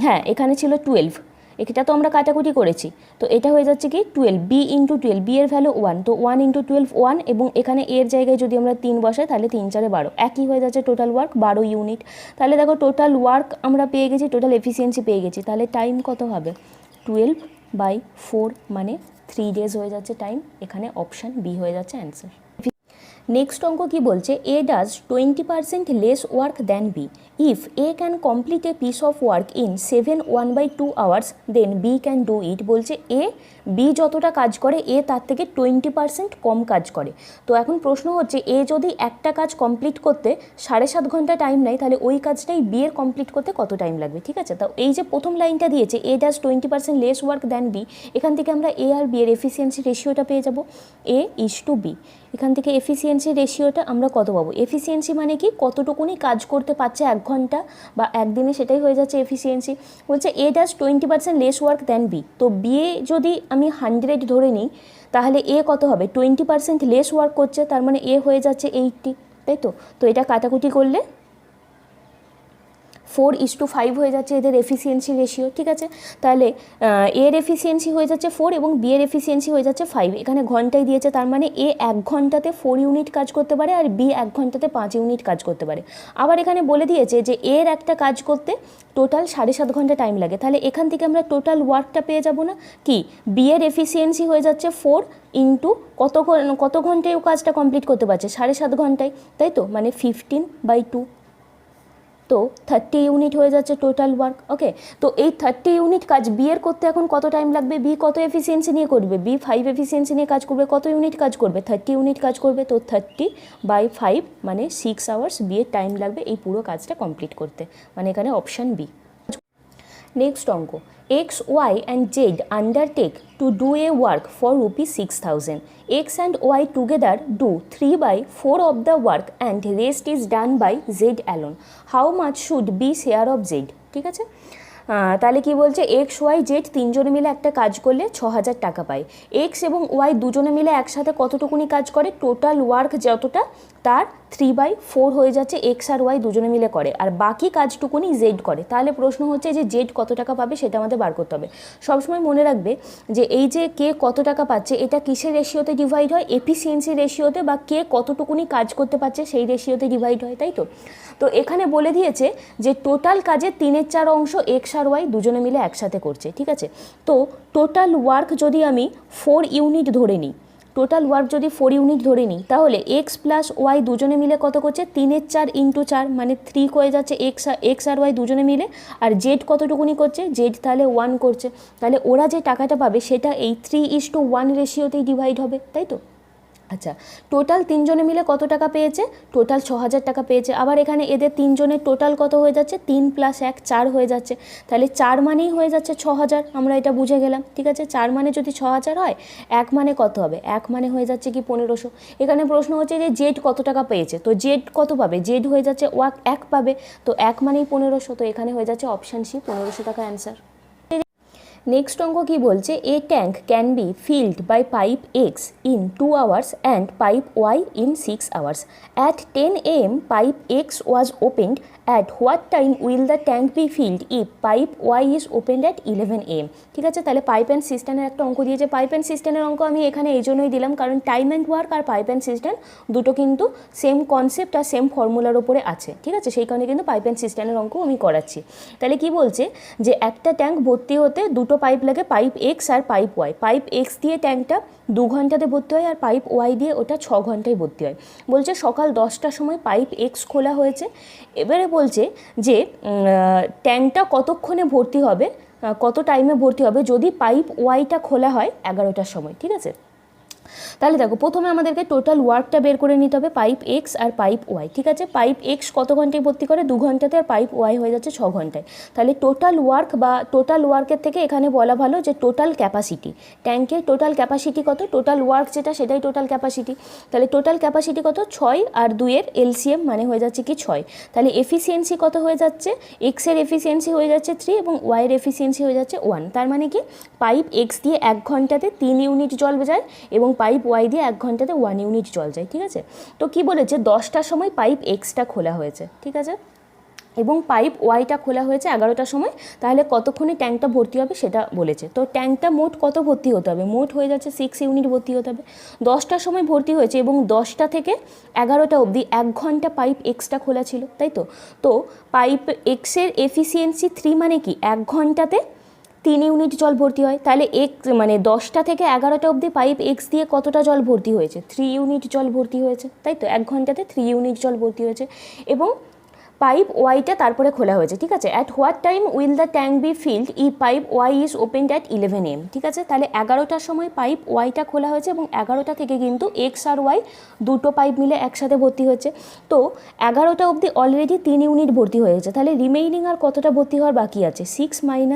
হ্যাঁ এখানে ছিল 12, এটা তো আমরা কাটাকুটি করেছি, তো এটা হয়ে যাচ্ছে কি 12, বি ইন্টু 12, বি এর ভ্যালু 1, তো 1 × 12 1, এবং এখানে এর জায়গায় যদি আমরা 3 বসাই তাহলে 3 × 4 12, একই হয়ে যাচ্ছে টোটাল ওয়ার্ক 12 ইউনিট। তাহলে দেখো টোটাল ওয়ার্ক আমরা পেয়ে গেছি, টোটাল এফিসিয়েন্সি পেয়ে গেছি, তাহলে টাইম কত হবে 12/4, মানে 3 ডেজ হয়ে যাচ্ছে টাইম, এখানে অপশান বি হয়ে যাচ্ছে অ্যান্সার। নেক্সট অঙ্ক কি বলছে, A does 20% less work than B, if A can complete a piece of work in 7 1/2 hours then B can do it. বলছে এ বি যতটা কাজ করে এ তার থেকে 20% কম কাজ করে। তো এখন প্রশ্ন হচ্ছে এ যদি একটা কাজ কমপ্লিট করতে 7.5 ঘন্টা টাইম নেয়, তাহলে ওই কাজটাই বি এর কমপ্লিট করতে কত টাইম লাগবে, ঠিক আছে। তো এই যে প্রথম লাইনটা দিয়েছে A does 20% less work than B, এখান থেকে আমরা এ আর বি এর এফিসিয়েন্সি রেশিওটা পেয়ে যাব, এ ইজ টু বি। এখান থেকে এফিসিয়েন্সি রেশিওটা আমরা কত পাবো, এফিসিয়েন্সি মানে কি কতটুকুনি কাজ করতে পারছে 1 ঘন্টা বা একদিনে, সেটাই হয়ে যাচ্ছে এফিসিয়েন্সি। বলছে A does 20% less work than B, তো বি এ যদি আমি 100 ধরে নিই তাহলে এ কত হবে 20% লেস ওয়ার্ক করছে, তার মানে এ হয়ে যাচ্ছে 80, তাই তো। তো এটা কাটাকুটি করলে 4:5 হয়ে যাচ্ছে এদের এফিসিয়েন্সি রেশিও, ঠিক আছে। তাহলে এর এফিসিয়েন্সি হয়ে যাচ্ছে 4 এবং বি এর এফিসিয়েন্সি হয়ে যাচ্ছে 5, এখানে ঘন্টায় দিয়েছে, তার মানে এ 1 ঘন্টাতে 4 ইউনিট কাজ করতে পারে আর বি 1 ঘন্টাতে 5 ইউনিট কাজ করতে পারে। আবার এখানে বলে দিয়েছে যে এর একটা কাজ করতে টোটাল 7.5 ঘন্টা টাইম লাগে, তাহলে এখান থেকে আমরা টোটাল ওয়ার্কটা পেয়ে যাব না, কি বি এর এফিসিয়েন্সি হয়ে যাচ্ছে 4 ইন্টু কত ঘন্টায় ও কাজটা কমপ্লিট করতে পারছে 7.5 ঘন্টায়, তাই তো, মানে 15/2, তো 30 ইউনিট হয়ে যাচ্ছে টোটাল ওয়ার্ক। ওকে, তো এই 30 ইউনিট কাজ বি এর করতে এখন কত টাইম লাগবে, বি কত এফিসিয়েন্সি নিয়ে করবে, বি 5 এফিসিয়েন্সি নিয়ে কাজ করবে, কত ইউনিট কাজ করবে 30 ইউনিট কাজ করবে, তো 30/5 মানে 6 আওয়ার্স বি এর টাইম লাগবে এই পুরো কাজটা কমপ্লিট করতে, মানে এখানে অপশান বি। নেক্সট অঙ্ক, X Y and Z undertake to do a work for ₹6,000, X and Y together do 3/4 of the work and rest is done by Z alone, how much should be share of Z, ঠিক আছে। তাহলে কি বলছে, x Y Z তিনজনে মিলে একটা কাজ করলে 6,000 টাকা পায়, এক্স এবং ওয়াই দুজনে মিলে একসাথে কতটুকুনি কাজ করে, টোটাল ওয়ার্ক যতটা তার 3/4 হয়ে যাচ্ছে এক্স আর ওয়াই দুজনে মিলে করে, আর বাকি কাজটুকুনি জেড করে। তাহলে প্রশ্ন হচ্ছে যে জেড কত টাকা পাবে সেটা আমাদের বার করতে হবে। সবসময় মনে রাখবে যে এই যে কে কত টাকা পাচ্ছে এটা কিসের রেশিওতে ডিভাইড হয়, এফিসিয়েন্সি রেশিওতে, বা কে কতটুকুনি কাজ করতে পারছে সেই রেশিওতে ডিভাইড হয়, তাই তো। তো এখানে বলে দিয়েছে যে টোটাল কাজে 3/4 অংশ এক্স আর ওয়াই দুজনে মিলে একসাথে করছে, ঠিক আছে। তো টোটাল ওয়ার্ক যদি আমি 4 ইউনিট ধরে নিই, টোটাল ওয়ার্ক যদি 4 ইউনিট ধরে নিই, তাহলে এক্স প্লাস ওয়াই দুজনে মিলে কত করছে 3/4 × 4, মানে 3 হয়ে যাচ্ছে এক্স আর ওয়াই দুজনে মিলে, আর জেড কতটুকুনি করছে, জেড তাহলে 1 করছে, তাহলে ওরা যে টাকাটা পাবে সেটা এই 3:1 রেশিওতেই ডিভাইড হবে, তাই তো। আচ্ছা, টোটাল তিনজনে মিলে কত টাকা পেয়েছে? টোটাল 6,000 টাকা পেয়েছে। আবার এখানে এদের তিনজনের টোটাল কত হয়ে যাচ্ছে? 3 + 1 4 হয়ে যাচ্ছে। তাহলে 4 মানেই হয়ে যাচ্ছে 6,000, আমরা এটা বুঝে গেলাম। ঠিক আছে, 4 মানে যদি 6,000 হয়, 1 মানে কত হবে? 1 মানে হয়ে যাচ্ছে কি 1500। এখানে প্রশ্ন হচ্ছে যে জেড কত টাকা পেয়েছে, তো জেড কত পাবে? জেড হয়ে যাচ্ছে 1 পাবে, তো 1 মানেই 1500, তো এখানে হয়ে যাচ্ছে অপশান সি 1500 টাকা অ্যান্সার। নেক্সট অঙ্ক কি বলছে? A tank can be filled by pipe X in 2 hours and pipe Y in 6 hours. At 10 AM pipe X was opened. At what time will the tank be filled if pipe Y is opened at 11 AM? ঠিক আছে, তাহলে pipe and সিস্টেমের একটা অঙ্ক দিয়েছে। Pipe and সিস্টেমের অঙ্ক আমি এখানে এই জন্যই দিলাম কারণ টাইম অ্যান্ড ওয়ার্ক আর পাইপ অ্যান্ড সিস্টেম দুটো কিন্তু সেম কনসেপ্ট আর সেম ফর্মুলার ওপরে আছে। ঠিক আছে, সেই কারণে কিন্তু পাইপ অ্যান্ড সিস্টেমের অঙ্ক আমি করাচ্ছি। তাহলে কি বলছে যে একটা ট্যাঙ্ক ভর্তি হতে দুটো পাইপ লাগে, পাইপ এক্স আর পাইপ ওয়াই। পাইপ এক্স দিয়ে ট্যাঙ্কটা 2 ঘন্টাতে ভর্তি হয় আর পাইপ ওয়াই দিয়ে ওটা 6 ঘন্টায় ভর্তি হয়। বলছে সকাল 10টার সময় পাইপ এক্স খোলা হয়েছে। এবারে বলছে যে ট্যাঙ্কটা কতক্ষণে ভর্তি হবে, কত টাইমে ভর্তি হবে যদি পাইপ ওয়াইটা খোলা হয় 11টার সময়। ঠিক আছে, তাহলে দেখো প্রথমে আমাদেরকে টোটাল ওয়ার্কটা বের করে নিতে হবে, পাইপ এক্স আর পাইপ ওয়াই। ঠিক আছে, পাইপ এক্স কত ঘন্টায় ভর্তি করে? 2 ঘন্টাতে, আর পাইপ ওয়াই হয়ে যাচ্ছে 6 ঘন্টায়। তাহলে টোটাল ওয়ার্ক বা টোটাল ওয়ার্কের থেকে এখানে বলা ভালো যে টোটাল ক্যাপাসিটি, ট্যাঙ্কের টোটাল ক্যাপাসিটি কত? টোটাল ওয়ার্ক যেটা সেটাই টোটাল ক্যাপাসিটি। তাহলে টোটাল ক্যাপাসিটি কত? 6 আর 2 এর এলসিএম মানে হয়ে যাচ্ছে কি 6। তাহলে এফিসিয়েন্সি কত হয়ে যাচ্ছে? এক্সের এফিসিয়েন্সি হয়ে যাচ্ছে 3 এবং ওয়াইয়ের এফিসিয়েন্সি হয়ে যাচ্ছে 1। তার মানে কি পাইপ এক্স দিয়ে 1 ঘন্টাতে 3 ইউনিট জল যায় এবং পাইপ ওয়াই দিয়ে 1 ঘন্টাতে 1 ইউনিট জল যায়। ঠিক আছে, তো কি বলেছে? 10টার সময় পাইপ এক্সটা খোলা হয়েছে। ঠিক আছে, এবং পাইপ ওয়াইটা খোলা হয়েছে 11টার সময়। তাহলে কতক্ষণে ট্যাঙ্কটা ভর্তি হবে সেটা বলেছে। তো ট্যাঙ্কটা মোট কত ভর্তি হতে হবে? মোট হয়ে যাচ্ছে 6 ইউনিট ভর্তি হতে হবে। 10টার সময় ভর্তি হয়েছে এবং 10টা থেকে 11টা অবধি 1 ঘন্টা পাইপ এক্সটা খোলা ছিল, তাই তো? তো পাইপ এক্সের এফিসিয়েন্সি 3 মানে কি 1 ঘন্টাতে 3 ইউনিট জল ভর্তি হয়। তাহলে মানে 10টা থেকে 11টা অবধি পাইপ এক্স দিয়ে কতটা জল ভর্তি হয়েছে? 3 ইউনিট জল ভর্তি হয়েছে, তাই তো? 1 ঘন্টাতে 3 ইউনিট জল ভর্তি হয়েছে। এবং পাইপ ওয়াইটা তারপরে খোলা হয়েছে। ঠিক আছে, at what time will the tank be filled if pipe Y is opened at 11 AM? ঠিক আছে, তাহলে 11টার সময় পাইপ ওয়াইটা খোলা হয়েছে এবং 11টা থেকে কিন্তু এক্স আর ওয়াই দুটো পাইপ মিলে একসাথে ভর্তি হয়েছে। তো 11টা অবধি অলরেডি 3 ইউনিট ভর্তি হয়েছে। তাহলে রিমেইনিং আর কতটা ভর্তি হওয়ার বাকি আছে? 6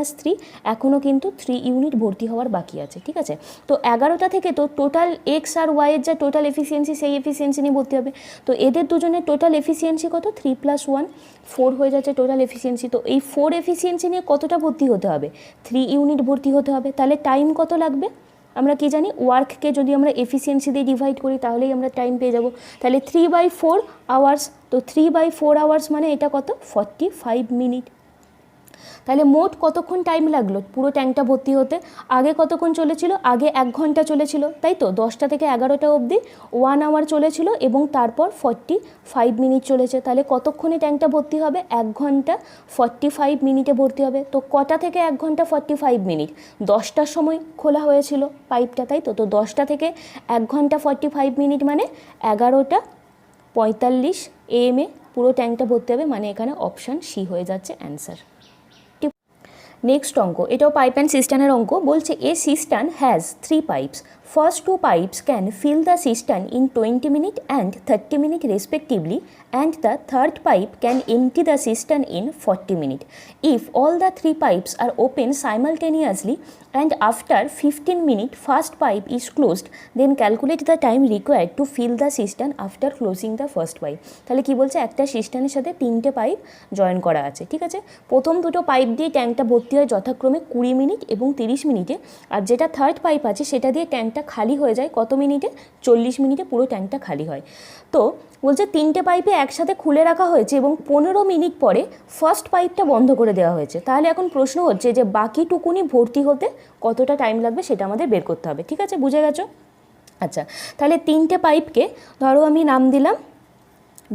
- 3, এখনও কিন্তু 3 ইউনিট ভর্তি হওয়ার বাকি আছে। ঠিক আছে, তো 11টা থেকে তো টোটাল এক্স আর ওয়াইয়ের যা টোটাল এফিসিয়েন্সি সেই এফিসিয়েন্সি নিয়ে ভর্তি হবে। তো এদের দুজনের টোটাল এফিসিয়েন্সি কত? 3 + 1 4 হয়ে যাচ্ছে টোটাল এফিসিয়েন্সি। তো এই 4 এফিসিয়েন্সি নিয়ে কতটা ভর্তি হতে হবে? 3 ইউনিট ভর্তি হতে হবে। তাহলে টাইম কত লাগবে? আমরা কি জানি? ওয়ার্ককে যদি আমরা এফিসিয়েন্সি দিয়ে ডিভাইড করি তাহলেই আমরা টাইম পেয়ে যাব। তাহলে 3/4 আওয়ার্স। তো 3/4 আওয়ার্স মানে এটা কত? 45 মিনিট। তাহলে মোট কতক্ষণ টাইম লাগলো পুরো ট্যাঙ্কটা ভর্তি হতে? আগে কতক্ষণ চলেছিল? আগে 1 ঘন্টা চলেছিল, তাই তো? 10টা থেকে 11টা অবধি 1 আওয়ার চলেছিল এবং তারপর 45 মিনিট চলেছে। তাহলে কতক্ষণে ট্যাঙ্কটা ভর্তি হবে? 1 ঘন্টা 45 মিনিটে ভর্তি হবে। তো কটা থেকে 1 ঘন্টা 45 মিনিট? 10টার সময় খোলা হয়েছিল পাইপটা, তাই তো? তো 10টা থেকে 1 ঘন্টা 45 মিনিট মানে 11:45 AM পুরো ট্যাঙ্কটা ভর্তি হবে, মানে এখানে অপশান সি হয়ে যাচ্ছে অ্যান্সার। নেক্সট অঙ্ক, এটাও পাইপ অ্যান্ড সিস্টেমের অঙ্ক। বলছে a system has 3 pipes. First 2 pipes can fill the cistern in 20 minutes and 30 minutes respectively, and the third pipe can empty the cistern in 40 minutes. If all the 3 pipes are open simultaneously and after 15 minutes first pipe is closed, then calculate the time required to fill the cistern after closing the first pipe. তাহলে কি বলছে? একটা সিস্টেমের সাথে 3টে pipe join করা আছে। ঠিক আছে, প্রথম দুটো পাইপ দিয়ে ট্যাঙ্কটা ভর্তি হয় যথাক্রমে 20 মিনিট এবং 30 মিনিটে, আর যেটা থার্ড পাইপ আছে সেটা দিয়ে ট্যাঙ্কটা খালি হয়ে যায় কত মিনিটে? 40 মিনিটে পুরো ট্যাঙ্কটা খালি হয়। তো বলছে 3টে পাইপে একসাথে খুলে রাখা হয়েছে এবং 15 মিনিট পরে ফার্স্ট পাইপটা বন্ধ করে দেওয়া হয়েছে। তাহলে এখন প্রশ্ন হচ্ছে যে বাকিটুকুনি ভর্তি হতে কতটা টাইম লাগবে সেটা আমাদের বের করতে হবে। ঠিক আছে, বুঝে গেছো? আচ্ছা, তাহলে 3টে পাইপকে ধরো আমি নাম দিলাম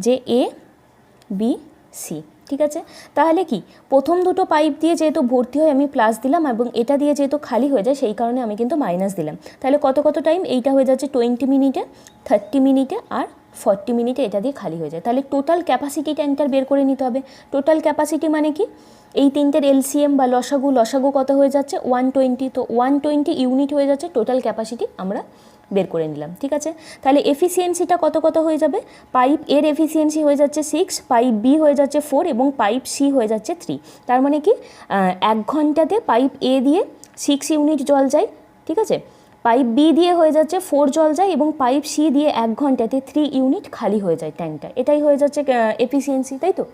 যে এ, বি, সি। ঠিক আছে, তাহলে কি প্রথম দুটো পাইপ দিয়ে যেহেতু ভর্তি হয় আমি প্লাস দিলাম এবং এটা দিয়ে যেহেতু খালি হয়ে যায় সেই কারণে আমি কিন্তু মাইনাস দিলাম। তাহলে কত কত টাইম? এইটা হয়ে যাচ্ছে 20 মিনিটে, 30 মিনিটে আর 40 মিনিটে এটা দিয়ে খালি হয়ে যায়। তাহলে টোটাল ক্যাপাসিটি ট্যাঙ্কটার বের করে নিতে হবে। টোটাল ক্যাপাসিটি মানে কি? এই তিনটের এলসিএম বা লসাগু কত হয়ে যাচ্ছে 120, তো 120 ইউনিট হয়ে যাচ্ছে টোটাল ক্যাপাসিটি আমরা বের করে নিলাম। ঠিক আছে, তাহলে এফিসিয়েন্সিটা কত হয়ে যাবে, পাইপ এর এফিসিয়েন্সি হয়ে যাচ্ছে 6, পাইপ বি হয়ে যাচ্ছে 4 এবং পাইপ সি হয়ে যাচ্ছে 3। তার মানে কি 1 ঘন্টাতে পাইপ এ দিয়ে 6 ইউনিট জল যায়। ঠিক আছে, পাইপ বি দিয়ে হয়ে যাচ্ছে 4 জল যায় এবং পাইপ সি দিয়ে 1 ঘন্টাতে 3 ইউনিট খালি হয়ে যায় ট্যাঙ্কটা। এটাই হয়ে যাচ্ছে এফিসিয়েন্সি, তাই তো।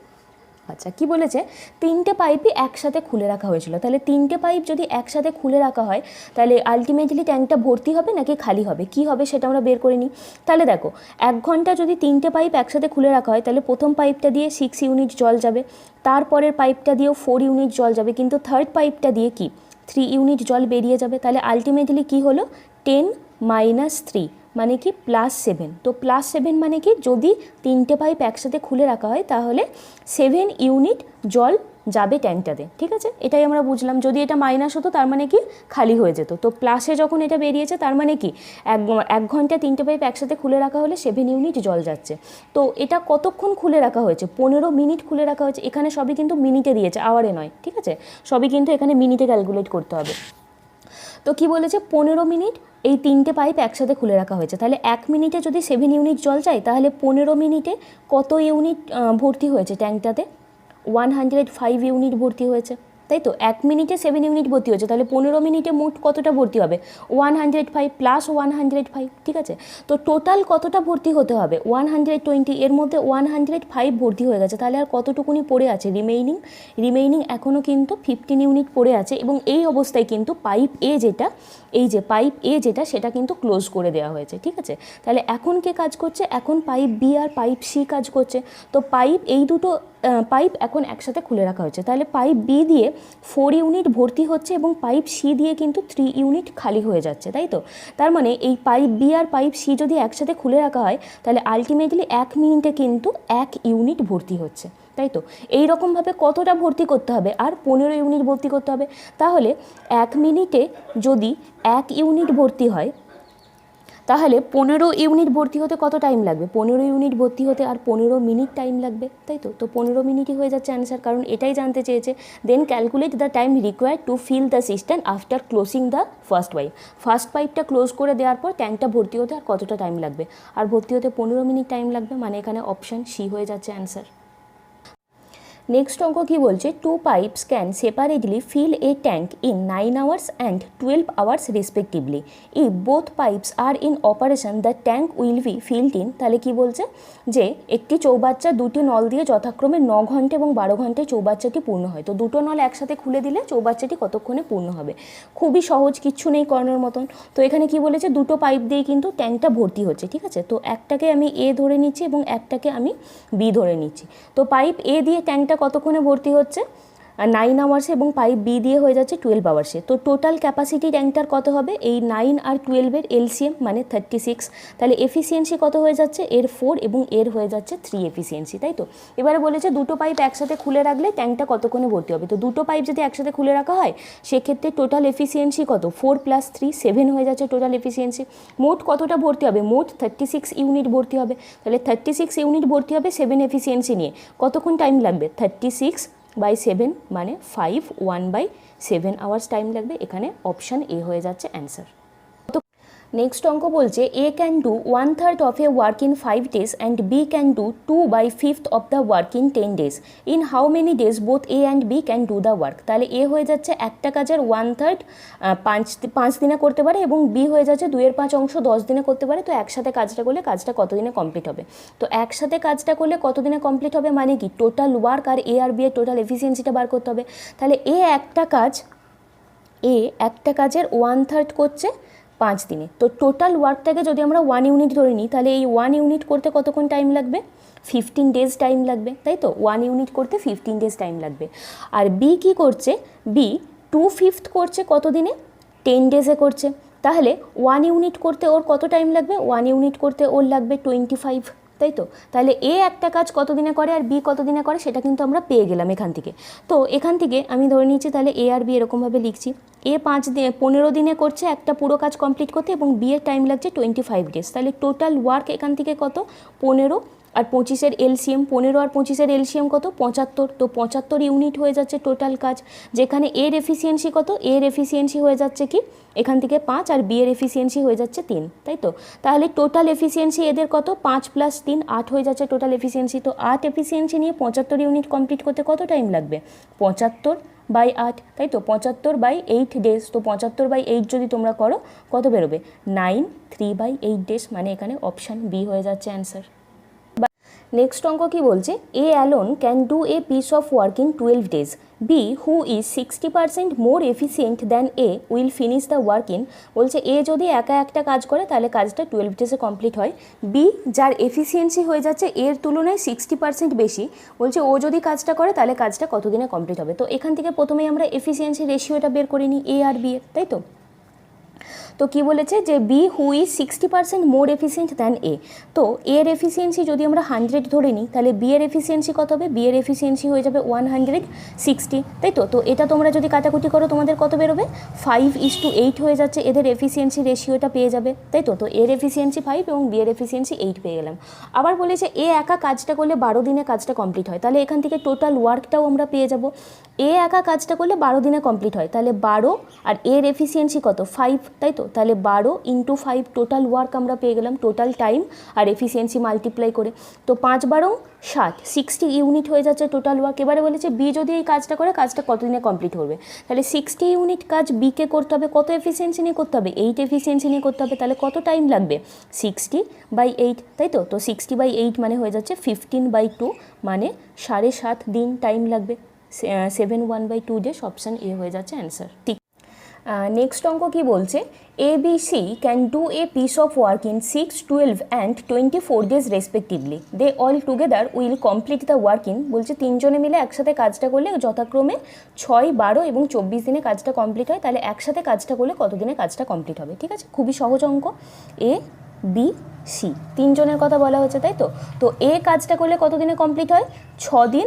আচ্ছা, কি বলেছে, 3টে পাইপই একসাথে খুলে রাখা হয়েছিল। তাহলে 3টে পাইপ যদি একসাথে খুলে রাখা হয় তাহলে আলটিমেটলি ট্যাঙ্কটা ভর্তি হবে নাকি খালি হবে, কি হবে সেটা আমরা বের করে নিই। তাহলে দেখো 1 ঘন্টা যদি 3টে পাইপ একসাথে খুলে রাখা হয় তাহলে প্রথম পাইপটা দিয়ে 6 ইউনিট জল যাবে, তারপরের পাইপটা দিয়েও 4 ইউনিট জল যাবে, কিন্তু থার্ড পাইপটা দিয়ে কি 3 ইউনিট জল বেরিয়ে যাবে। তাহলে আলটিমেটলি কি হলো 10 - 3 মানে কি +7। তো +7 মানে কি, যদি 3টে পাইপ একসাথে খুলে রাখা হয় তাহলে 7 ইউনিট জল যাবে ট্যাঙ্কটাতে। ঠিক আছে, এটাই আমরা বুঝলাম। যদি এটা মাইনাস হতো তার মানে কি খালি হয়ে যেত। তো প্লাসে যখন এটা বেরিয়েছে তার মানে কি 1 ঘন্টা 3টে পাইপ একসাথে খুলে রাখা হলে 7 ইউনিট জল যাচ্ছে। তো এটা কতক্ষণ খুলে রাখা হয়েছে, 15 মিনিট খুলে রাখা হয়েছে। এখানে সবই কিন্তু মিনিটে দিয়েছে, আওয়ারে নয়। ঠিক আছে, সবই কিন্তু এখানে মিনিটে ক্যালকুলেট করতে হবে। তো কি বলেছে 15 মিনিট এই 3টে পাইপ একসাথে খুলে রাখা হয়েছে। তাহলে 1 মিনিটে যদি 7 ইউনিট জল যায় তাহলে 15 মিনিটে কত ইউনিট ভর্তি হয়েছে ট্যাঙ্কটাতে, 105 ইউনিট ভর্তি হয়েছে, তাই তো। 1 মিনিটে 7 ইউনিট ভর্তি হয়েছে, তাহলে 15 মিনিটে মোট কতটা ভর্তি হবে 105 + 105। ঠিক আছে, তো টোটাল কতটা ভর্তি হতে হবে 120, এর মধ্যে 105 ভর্তি হয়ে গেছে। তাহলে আর কতটুকুনি পড়ে আছে রিমেইনিং এখনও কিন্তু 15 ইউনিট পড়ে আছে। এবং এই অবস্থায় কিন্তু পাইপ এ যেটা, এই যে পাইপ এ যেটা, সেটা কিন্তু ক্লোজ করে দেওয়া হয়েছে। ঠিক আছে, তাহলে এখন কে কাজ করছে, এখন পাইপ বি আর পাইপ সি কাজ করছে। তো পাইপ এই দুটো পাইপ এখন একসাথে খুলে রাখা হয়েছে, তাহলে পাইপ বি দিয়ে 4 ইউনিট ভর্তি হচ্ছে এবং পাইপ সি দিয়ে কিন্তু 3 ইউনিট খালি হয়ে যাচ্ছে, তাই তো। তার মানে এই পাইপ বি আর পাইপ সি যদি একসাথে খুলে রাখা হয় তাহলে আলটিমেটলি 1 মিনিটে কিন্তু 1 ইউনিট ভর্তি হচ্ছে, তাই তো। এই রকমভাবে কতটা ভর্তি করতে হবে, আর 15 ইউনিট ভর্তি করতে হবে। তাহলে 1 মিনিটে যদি 1 ইউনিট ভর্তি হয় তাহলে 15 ইউনিট ভর্তি হতে কত টাইম লাগবে, 15 ইউনিট ভর্তি হতে আর 15 মিনিট টাইম লাগবে, তাই তো। তো 15 মিনিটই হয়ে যাচ্ছে অ্যান্সার, কারণ এটাই জানতে চেয়েছে। Then calculate the time required to fill the system after closing the first pipe. First পাইপটা ক্লোজ করে দেওয়ার পর ট্যাঙ্কটা ভর্তি হতে আর কতটা টাইম লাগবে, আর ভর্তি হতে 15 মিনিট টাইম লাগবে, মানে এখানে অপশান সি হয়ে যাচ্ছে অ্যান্সার। নেক্সট অঙ্ক কি বলছে, 2 pipes can separately fill a tank in 9 hours and 12 hours respectively. If both pipes are in operation the tank will be filled in। তাহলে কি বলছে যে একটি চৌবাচ্চা 2টি নল দিয়ে যথাক্রমে 9 ঘন্টা এবং 12 ঘন্টায় চৌবাচ্চাটি পূর্ণ হয়। তো দুটো নল একসাথে খুলে দিলে চৌবাচ্চাটি কতক্ষণে পূর্ণ হবে, খুবই সহজ, কিচ্ছু নেই করানোর মতন। তো এখানে কি বলেছে, দুটো পাইপ দিয়ে কিন্তু ট্যাঙ্কটা ভর্তি হচ্ছে। ঠিক আছে, তো একটাকে আমি এ ধরে নিচ্ছি এবং একটাকে আমি বি ধরে নিচ্ছি। তো পাইপ এ দিয়ে ট্যাঙ্কটা কতক্ষণে ভর্তি হচ্ছে 9 আওয়ার্সে এবং পাইপ বি দিয়ে হয়ে যাচ্ছে 12 আওয়ার্সে। তো টোটাল ক্যাপাসিটি ট্যাঙ্কটার কত হবে, এই 9 আর 12-এর এলসিএম মানে 36। তাহলে এফিসিয়েন্সি কত হয়ে যাচ্ছে, এর 4 এবং এর হয়ে যাচ্ছে 3 এফিসিয়েন্সি, তাই তো। এবারে বলেছে দুটো পাইপ একসাথে খুলে রাখলে ট্যাঙ্কটা কতক্ষণে ভর্তি হবে। তো দুটো পাইপ যদি একসাথে খুলে রাখা হয় সেক্ষেত্রে টোটাল এফিসিয়েন্সি কত, 4 + 3 7 হয়ে যাচ্ছে টোটাল এফিসিয়েন্সি। মোট কতটা ভর্তি হবে, মোট 36 ইউনিট ভর্তি হবে। তাহলে 36 ইউনিট ভর্তি হবে 7 এফিসিয়েন্সি নিয়ে। কতক্ষণ টাইম লাগবে, 36/7 মানে 1/7 আওয়ার্স টাইম লাগবে। এখানে অপশান এ হয়ে যাচ্ছে অ্যান্সার। নেক্সট অঙ্ক বলছে A can do 1/3 of a work in 5 days and B can do 2/5 of the work in 10 days। In how many days both A and B can do the work. তাহলে A হয়ে যাচ্ছে একটা কাজের 1/3 5 দিনে করতে পারে এবং বি হয়ে যাচ্ছে 2/5 অংশ 10 দিনে করতে পারে। তো একসাথে কাজটা করলে কাজটা কত দিনে কমপ্লিট হবে। তো একসাথে কাজটা করলে কত দিনে কমপ্লিট হবে মানে কি টোটাল ওয়ার্ক আর এ আর বি এর টোটাল এফিসিয়েন্সিটা বার করতে হবে। তাহলে এ একটা কাজের 1/3 করছে 5 দিনে। তো টোটাল ওয়ার্কটাকে যদি আমরা 1 ইউনিট ধরে নিই তাহলে এই 1 ইউনিট করতে কতক্ষণ টাইম লাগবে, 15 ডেজ টাইম লাগবে, তাই তো। 1 ইউনিট করতে 15 ডেজ টাইম লাগবে। আর বি কি করছে, বি 2/5 করছে কত দিনে, 10 ডেজে করছে। তাহলে 1 ইউনিট করতে ওর কত টাইম লাগবে, 1 ইউনিট করতে ওর লাগবে 25, তাই তো। তাহলে এ একটা কাজ কত দিনে করে আর বি কত দিনে করে সেটা কিন্তু আমরা পেয়ে গেলাম এখান থেকে। তো এখান থেকে আমি ধরে নিচ্ছি তাহলে এ আর বি এরকমভাবে লিখছি, এ 15 দিনে করছে একটা পুরো কাজ কমপ্লিট করতে এবং বি এর টাইম লাগছে 25 ডেজ। তাহলে টোটাল ওয়ার্ক এখান থেকে কত, 15 আর 25-এর এলসিএম 15 আর 25-এর এলসিএম কত 75, তো 75 ইউনিট হয়ে যাচ্ছে টোটাল কাজ। যেখানে এর এফিসিয়েন্সি কত, এর এফিসিয়েন্সি হয়ে যাচ্ছে কি এখান থেকে 5 আর বি এর এফিসিয়েন্সি হয়ে যাচ্ছে 3, তাই তো। তাহলে টোটাল এফিসিয়েন্সি এদের কত 5 + 3 8 হয়ে যাচ্ছে টোটাল এফিসিয়েন্সি। তো 8 এফিসিয়েন্সি নিয়ে 75 ইউনিট কমপ্লিট করতে কত টাইম লাগবে 75/8, তাই তো 75/8 ডেজ। তো 75/8 যদি তোমরা করো কত বেরোবে 9 3/8 ডেজ, মানে এখানে অপশান বি হয়ে যাচ্ছে অ্যান্সার। নেক্সট অঙ্ক কি বলছে, A alone can do a piece of work in 12 days, B who is 60% more efficient than A will finish the work in. বলছে এ যদি একা একটা কাজ করে তাহলে কাজটা 12 ডেজে কমপ্লিট হয়। বি যার এফিসিয়েন্সি হয়ে যাচ্ছে এর তুলনায় 60% বেশি, বলছে ও যদি কাজটা করে তাহলে কাজটা কতদিনে কমপ্লিট হবে। তো এখান থেকে প্রথমেই আমরা এফিসিয়েন্সি রেশিওটা বের করে নিই এ আর বি এর, তাই তো। তো কি বলেছে যে B who is 60% more efficient than A. তো এর এফিসিয়েন্সি যদি আমরা 100 ধরে নিই তাহলে বি এর এফিসিয়েন্সি কত হবে, বি এর এফিসিয়েন্সি হয়ে যাবে 160, তাই তো। তো এটা তোমরা যদি কাটাকুটি করো তোমাদের কত বেরোবে 5:8 হয়ে যাচ্ছে, এদের এফিসিয়েন্সি রেশিওটা পেয়ে যাবে, তাই তো। তো এর এফিসিয়েন্সি 5 এবং বি এর এফিসিয়েন্সি 8 পেয়ে গেলাম। আবার বলেছে এ একা কাজটা করলে 12 দিনে কাজটা কমপ্লিট হয়, তাহলে এখান থেকে টোটাল ওয়ার্কটাও আমরা পেয়ে যাব। এ একা কাজটা করলে 12 দিনে কমপ্লিট হয়, তাহলে 12 আর এর এফিসিয়েন্সি কত 5, তাই তো। তাহলে 12 × 5 টোটাল ওয়ার্ক আমরা পেয়ে গেলাম, টোটাল টাইম আর এফিসিয়েন্সি মাল্টিপ্লাই করে। তো 5 × 12 = 60 ইউনিট হয়ে যাচ্ছে টোটাল ওয়ার্ক। এবারে বলেছে বি যদি এই কাজটা করে কাজটা কতদিনে কমপ্লিট হবে, তাহলে 60 ইউনিট কাজ বিকে করতে হবে, কত এফিসিয়েন্সি নিয়ে করতে হবে 8 এফিসিয়েন্সি নিয়ে করতে হবে, তাহলে কত টাইম লাগবে 60/8, তাই তো। তো 60/8 মানে হয়ে যাচ্ছে 15/2, মানে 7.5 দিন টাইম লাগবে, 7 1/2 ডেজ, অপশান এ হয়ে যাচ্ছে অ্যান্সার, ঠিক। নেক্সট অঙ্ক কি বলছে, A B C can do a piece of work in 6, 12 and 24 days respectively, they all together will complete the work in. বলছে তিনজনে মিলে একসাথে কাজটা করলে যথাক্রমে 6, 12 এবং 24 দিনে কাজটা কমপ্লিট হয়, তাহলে একসাথে কাজটা করলে কত দিনে কাজটা কমপ্লিট হবে, ঠিক আছে। খুবই সহজ অঙ্ক, এ বি সি তিনজনের কথা বলা হয়েছে, তাই তো। তো এ কাজটা করলে কত দিনে কমপ্লিট হয় 6 দিন,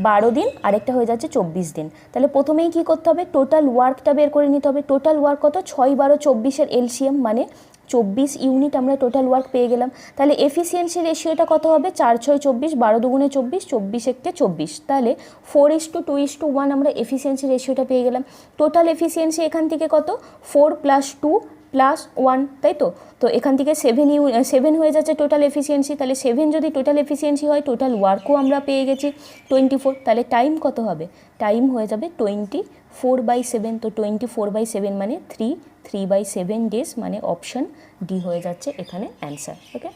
12 দিন, আরেকটা হয়ে যাচ্ছে 24 দিন। তাহলে প্রথমেই কি করতে হবে টোটাল ওয়ার্কটা বের করে নিতে হবে। টোটাল ওয়ার্ক কত 6, 12, 24-এর এলসিএম মানে 24 ইউনিট আমরা টোটাল ওয়ার্ক পেয়ে গেলাম। তাহলে এফিসিয়েন্সি রেশিওটা কত হবে 4 6 24, 12 2 24, 24 1 24, তাহলে 4:2:1 আমরা এফিসিয়েন্সি রেশিওটা পেয়ে গেলাম। টোটাল এফিসিয়েন্সি এখান থেকে কত 4 + 2 + 1, তাই তো। তো এখান থেকে 7 হয়ে যাচ্ছে টোটাল এফিসিয়েন্সি, তাহলে 7 যদি টোটাল এফিসিয়েন্সি হয় টোটাল ওয়ার্কও আমরা পেয়ে গেছি 24, তাহলে টাইম কত হবে টাইম হয়ে যাবে 24/7। তো 24/7 মানে 3/7 ডেজ, মানে অপশান ডি হয়ে যাচ্ছে এখানে অ্যান্সার, ওকে।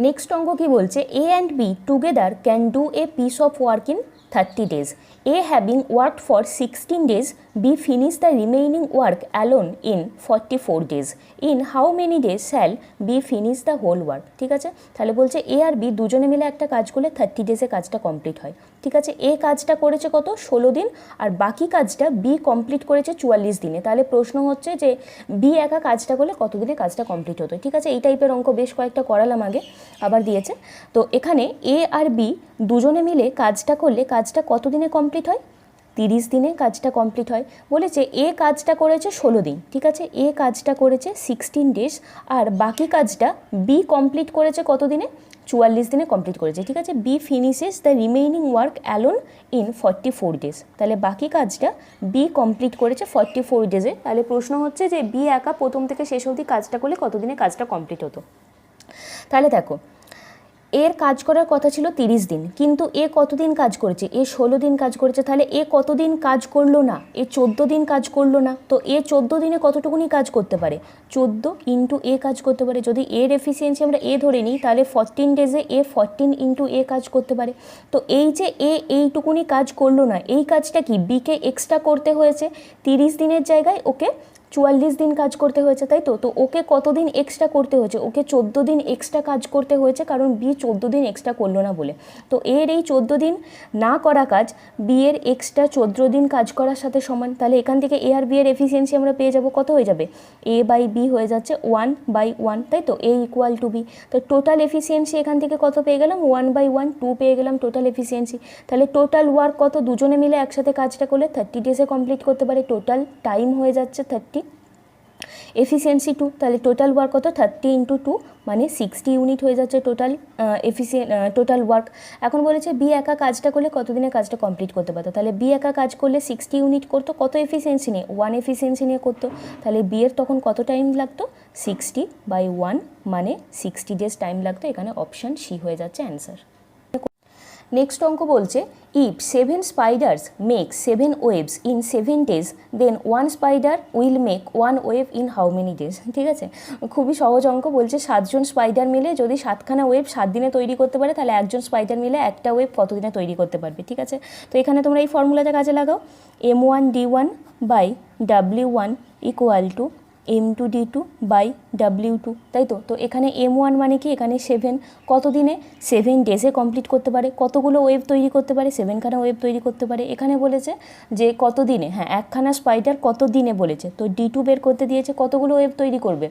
নেক্সট অঙ্ক কি বলছে, A and B together can do a piece of work in 30 days, A having worked for 16 days, B finish the remaining work alone in 44 days. In how many days shall B finish the whole work? ঠিক আছে, তাহলে বলছে এ আর B দুজনে মিলে একটা কাজ করলে 30 ডেজে কাজটা কমপ্লিট হয়, ঠিক আছে। এ কাজটা করেছে কত 16 দিন, আর বাকি কাজটা বি কমপ্লিট করেছে 44 দিনে। তাহলে প্রশ্ন হচ্ছে যে বি একা কাজটা করলে কত দিনে কাজটা কমপ্লিট হতো, ঠিক আছে। এই টাইপের অঙ্ক বেশ কয়েকটা করালাম আগে, আবার দিয়েছে। তো এখানে এ আর বি দুজনে মিলে কাজটা করলে কাজটা কত দিনে কমপ্লিট হয় 30 দিনে কাজটা কমপ্লিট হয়। বলেছে এ কাজটা করেছে 16 দিন, ঠিক আছে। এ কাজটা করেছে 16 ডেজ, আর বাকি কাজটা বি কমপ্লিট করেছে কত দিনে 44 দিনে কমপ্লিট করেছে, ঠিক আছে। B finishes the remaining work alone in 44 days, তাহলে বাকি কাজটা বি কমপ্লিট করেছে 44 ডেজে। তাহলে প্রশ্ন হচ্ছে যে বি একা প্রথম থেকে শেষ অবধি কাজটা করলে কত দিনে কাজটা কমপ্লিট হতো। তাহলে দেখো এর কাজ করার কথা ছিল 30 দিন, কিন্তু এ কতদিন কাজ করেছে এ 16 দিন কাজ করেছে, তাহলে এ কতদিন কাজ করলো না এ 14 দিন কাজ করলো না। তো এ 14 দিনে কতটুকুনি কাজ করতে পারে 14 × এ কাজ করতে পারে। যদি এর এফিসিয়েন্সি আমরা এ ধরে নিই তাহলে 14 ডেজে এ 14 × এ কাজ করতে পারে। তো এই যে এ এইটুকুনি কাজ করলো না, এই কাজটা কি বিকে এক্সট্রা করতে হয়েছে, 30 দিনের জায়গায় ওকে 44 দিন কাজ করতে হয়েছে, তাই তো। তো ওকে কতদিন এক্সট্রা করতে হয়েছে ওকে 14 দিন এক্সট্রা কাজ করতে হয়েছে, কারণ বি 14 দিন এক্সট্রা করলো না বলে। তো এর এই 14 দিন না করা কাজ বি এর এক্সট্রা 14 দিন কাজ করার সাথে সমান। তাহলে এখান থেকে এ আর বি এর এফিসিয়েন্সি আমরা পেয়ে যাব, কত হয়ে যাবে A/B হয়ে যাচ্ছে 1/1, তাই তো। A = B, তো টোটাল এফিসিয়েন্সি এখান থেকে কত পেয়ে গেলাম 1/1 2 পেয়ে গেলাম টোটাল এফিসিয়েন্সি। তাহলে টোটাল ওয়ার্ক কত দুজনে মিলে একসাথে কাজটা করলে 30 ডেজে কমপ্লিট করতে পারে, টোটাল টাইম হয়ে যাচ্ছে 30। এফিসিয়েন্সি 2, তাহলে টোটাল ওয়ার্ক কত 30 ইন্টু 2 মানে 60 ইউনিট হয়ে যাচ্ছে টোটাল ওয়ার্ক। এখন বলেছে বি একা কাজটা করলে কতদিনে কাজটা কমপ্লিট করতে পারতো, তাহলে বি একা কাজ করলে 60 ইউনিট করতো, কত এফিসিয়েন্সি নিয়ে 1 এফিসিয়েন্সি নিয়ে করতো, তাহলে বি এর তখন কত টাইম লাগতো 60/1 মানে 60 ডেজ টাইম লাগতো। এখানে অপশান সি হয়ে যাচ্ছে অ্যান্সার। নেক্সট অঙ্ক বলছে if 7 spiders make 7 webs in 7 days then 1 spider will make 1 web in how many days. ঠিক আছে, খুবই সহজ অঙ্ক। বলছে 7জন স্পাইডার মিলে যদি 7খানা ওয়েভ 7 দিনে তৈরি করতে পারে, তাহলে একজন স্পাইডার মিলে একটা ওয়েভ কত দিনে তৈরি করতে পারবে। ঠিক আছে, তো এখানে তোমরা এই ফর্মুলাটা কাজে লাগাও, m1d1/w1 equal to m2d2 by w2, তাই তো। তো এখানে m1 মানে কি, এখানে 7 কত দিনে 7 ডেজে কমপ্লিট করতে পারে, কতগুলো ওয়েভ তৈরি করতে পারে 7খানা ওয়েভ তৈরি করতে পারে। এখানে বলেছে যে কত দিনে, হ্যাঁ একখানা স্পাইডার কত দিনে বলেছে, তো d2 বের করতে দিয়েছে, কতগুলো ওয়েভ তৈরি করবে,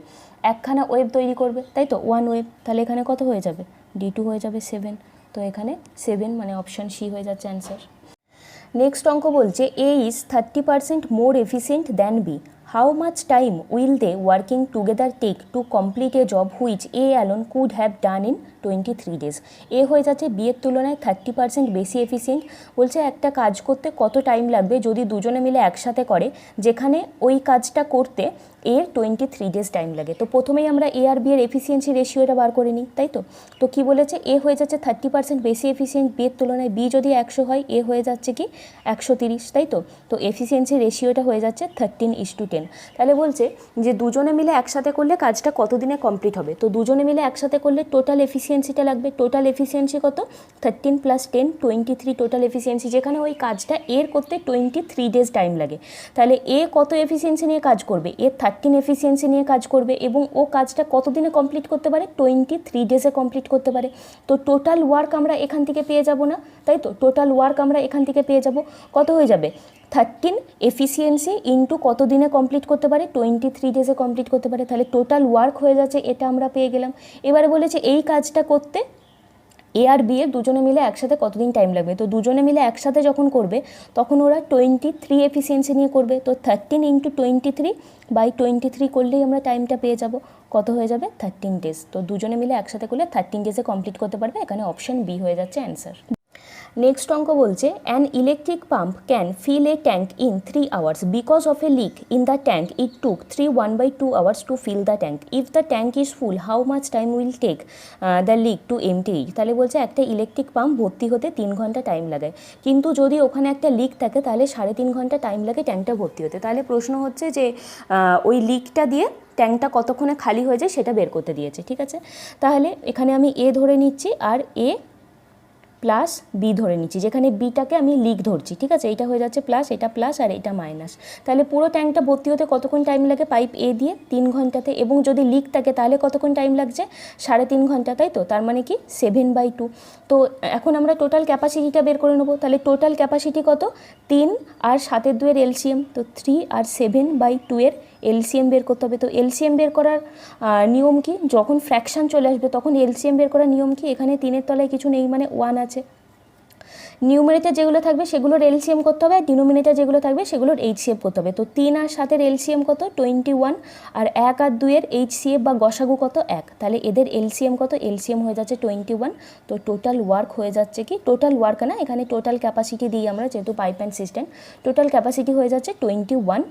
একখানা ওয়েভ তৈরি করবে, তাই তো 1 ওয়েভ, তাহলে এখানে কত হয়ে যাবে d2 হয়ে যাবে 7, তো এখানে 7 মানে অপশান সি হয়ে যাচ্ছে অ্যান্সার। নেক্সট অঙ্ক বলছে A is 30% more efficient than B, how much time will they working together take to complete a job which A alone could have done in 23 days. A হয়ে যাচ্ছে B এর তুলনায় 30% বেশি efficient. বলছে একটা কাজ করতে কত টাইম লাগবে যদি দুজনে মিলে একসাথে করে, যেখানে ওই কাজটা করতে এর 23 ডেজ টাইম লাগে। তো প্রথমেই আমরা এ আর বি এর এফিসিয়েন্সি রেশিওটা বার করে নিই, তাই তো। তো কী বলেছে, এ হয়ে যাচ্ছে 30% বেশি এফিসিয়েন্ট বি এর তুলনায়, বি যদি 100 হয় এ হয়ে যাচ্ছে কি 130, তাই তো। তো এফিসিয়েন্সি রেশিওটা হয়ে যাচ্ছে 13:10। তাহলে বলছে যে দুজনে মিলে একসাথে করলে কাজটা কত দিনে কমপ্লিট হবে, তো দুজনে মিলে একসাথে করলে টোটাল এফিসিয়েন্সিটা লাগবে, টোটাল এফিসিয়েন্সি কত 13 + 10 23 টোটাল এফিসিয়েন্সি, যেখানে ওই কাজটা এর করতে 23 ডেজ টাইম লাগে। তাহলে এ কত এফিসিয়েন্সি নিয়ে কাজ করবে, এ 13 এফিসিয়েন্সি নিয়ে কাজ করবে এবং ও কাজটা কত দিনে কমপ্লিট করতে পারে 23 ডেজে কমপ্লিট করতে পারে। তো টোটাল ওয়ার্ক আমরা এখান থেকে পেয়ে যাব না, তাই তো। টোটাল ওয়ার্ক আমরা এখান থেকে পেয়ে যাব, কত হয়ে যাবে 13 এফিসিয়েন্সি ইন্টু কত দিনে কমপ্লিট করতে পারে 23 ডেজে কমপ্লিট করতে পারে, তাহলে টোটাল ওয়ার্ক হয়ে যাচ্ছে, এটা আমরা পেয়ে গেলাম। এবারে বলেছে এই কাজটা করতে এ আর বি এর দুজনে মিলে একসাথে কতদিন টাইম লাগবে, তো দুজনে মিলে একসাথে যখন করবে তখন ওরা 23 এফিসিয়েন্সি নিয়ে করবে, তো 13 ইন্টু 23/23 করলেই আমরা টাইমটা পেয়ে যাব, কত হয়ে যাবে 13 ডেজ। তো দুজনে মিলে একসাথে করলে 13 ডেজে কমপ্লিট করতে পারবে, এখানে অপশান বি হয়ে যাচ্ছে অ্যান্সার। নেক্সট অঙ্ক বলছে an electric pump can fill a tank in 3 hours because of a leak in the tank it took 1/2 hours to fill the tank, if the tank is full how much time will take the leak to empty it. তাহলে বলছে একটা electric pump ভর্তি হতে 3 ঘন্টা time লাগায়, কিন্তু যদি ওখানে একটা লিক থাকে তাহলে 3.5 ঘন্টা টাইম লাগে ট্যাঙ্কটা ভর্তি হতে। তাহলে প্রশ্ন হচ্ছে যে ওই লিকটা দিয়ে ট্যাঙ্কটা কতক্ষণে খালি হয়ে যায় সেটা বের করতে দিয়েছে। ঠিক আছে, তাহলে এখানে আমি এ ধরে নিচ্ছি আর এ প্লাস বি ধরে নিচ্ছি, যেখানে বিটাকে আমি লিক ধরছি। ঠিক আছে, এইটা হয়ে যাচ্ছে প্লাস, এটা প্লাস আর এটা মাইনাস। তাহলে পুরো ট্যাঙ্কটা ভর্তি হতে কতক্ষণ টাইম লাগে পাইপ এ দিয়ে 3 ঘন্টাতে, এবং যদি লিক থাকে তাহলে কতক্ষণ টাইম লাগছে 3.5 ঘন্টা, তাই তো। তার মানে কি 7/2। তো এখন আমরা টোটাল ক্যাপাসিটিটা বের করে নেবো, তাহলে টোটাল ক্যাপাসিটি কত 3 আর 7 এর এলসিএম, তো 3 আর 7/2 এর এলসিএম বের করতে হবে। তো এলসিএম বের করার নিয়ম কি, যখন ফ্র্যাকশান চলে আসবে তখন এলসিএম বের করার নিয়ম কি, এখানে 3-এর তলায় কিছু নেই মানে 1 আছে, নিউমারেটর যেগুলো থাকবে সেগুলোর এলসিএম করতে হবে, আর ডিনোমিনেটর যেগুলো থাকবে সেগুলোর এইচসিএফ করতে হবে। তো 3 আর 7 এর এলসিএম কত 21, আর 1 আর 2 এর এইচসিএফ বা গসাগু কত 1, তাহলে এদের এলসিএম কত, এলসিএম হয়ে যাচ্ছে 21। তো টোটাল ওয়ার্ক হয়ে যাচ্ছে কি, টোটাল ওয়ার্ক না, এখানে টোটাল ক্যাপাসিটি দিই আমরা যেহেতু pipe and system, total capacity হয়ে যাচ্ছে 21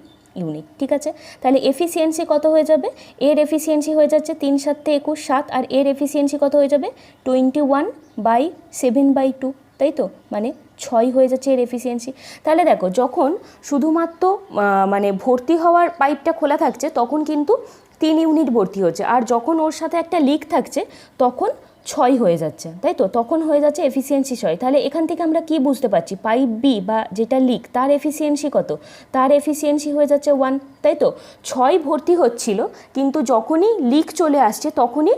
ইউনিট। ঠিক আছে, তাহলে এফিসিয়েন্সি কত হয়ে যাবে, এর এফিসিয়েন্সি হয়ে যাচ্ছে 3 × 7 = 21, 7 আর এর এফিসিয়েন্সি কত হয়ে যাবে 21/7/2, তাই তো, মানে 6 হয়ে যাচ্ছে এর এফিসিয়েন্সি। তাহলে দেখো যখন শুধুমাত্র মানে ভর্তি হওয়ার পাইপটা খোলা থাকছে তখন কিন্তু 3 ইউনিট ভর্তি হচ্ছে, আর যখন ওর সাথে একটা লিক থাকছে তখন 6 হয়ে যাচ্ছে, তাই তো, তখন হয়ে যাচ্ছে এফিসিয়েন্সি 6। তাহলে এখান থেকে আমরা কি বুঝতে পারছি, পাইপ বি বা যেটা লিক তার এফিসিয়েন্সি কত, তার এফিসিয়েন্সি হয়ে যাচ্ছে 1, তাই তো। 6 ভর্তি হচ্ছিল, কিন্তু যখনই লিক চলে আসছে তখনই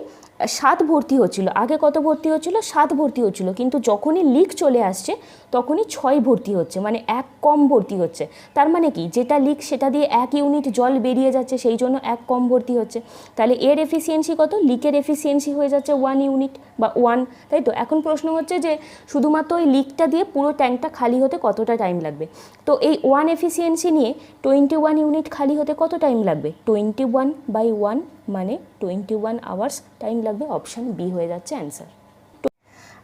7 ভর্তি হচ্ছিল, আগে কত ভর্তি হচ্ছিল 7 ভর্তি হচ্ছিল, কিন্তু যখনই লিক চলে আসছে তখনই 6 ভর্তি হচ্ছে, মানে 1 কম ভর্তি হচ্ছে। তার মানে কি, যেটা লিক সেটা দিয়ে 1 ইউনিট জল বেরিয়ে যাচ্ছে, সেই জন্য 1 কম ভর্তি হচ্ছে। তাহলে এর এফিসিয়েন্সি কত? লিকের এফিসিয়েন্সি হয়ে যাচ্ছে 1 ইউনিট বা 1, তাই তো। এখন প্রশ্ন হচ্ছে যে শুধুমাত্র ওই লিকটা দিয়ে পুরো ট্যাঙ্কটা খালি হতে কতটা টাইম লাগবে। তো এই 1 এফিসিয়েন্সি নিয়ে 21 ইউনিট খালি হতে কত টাইম লাগবে? 21/1 মানে 21 আওয়ার্স টাইম লাগবে। অপশান বি হয়ে যাচ্ছে অ্যান্সার।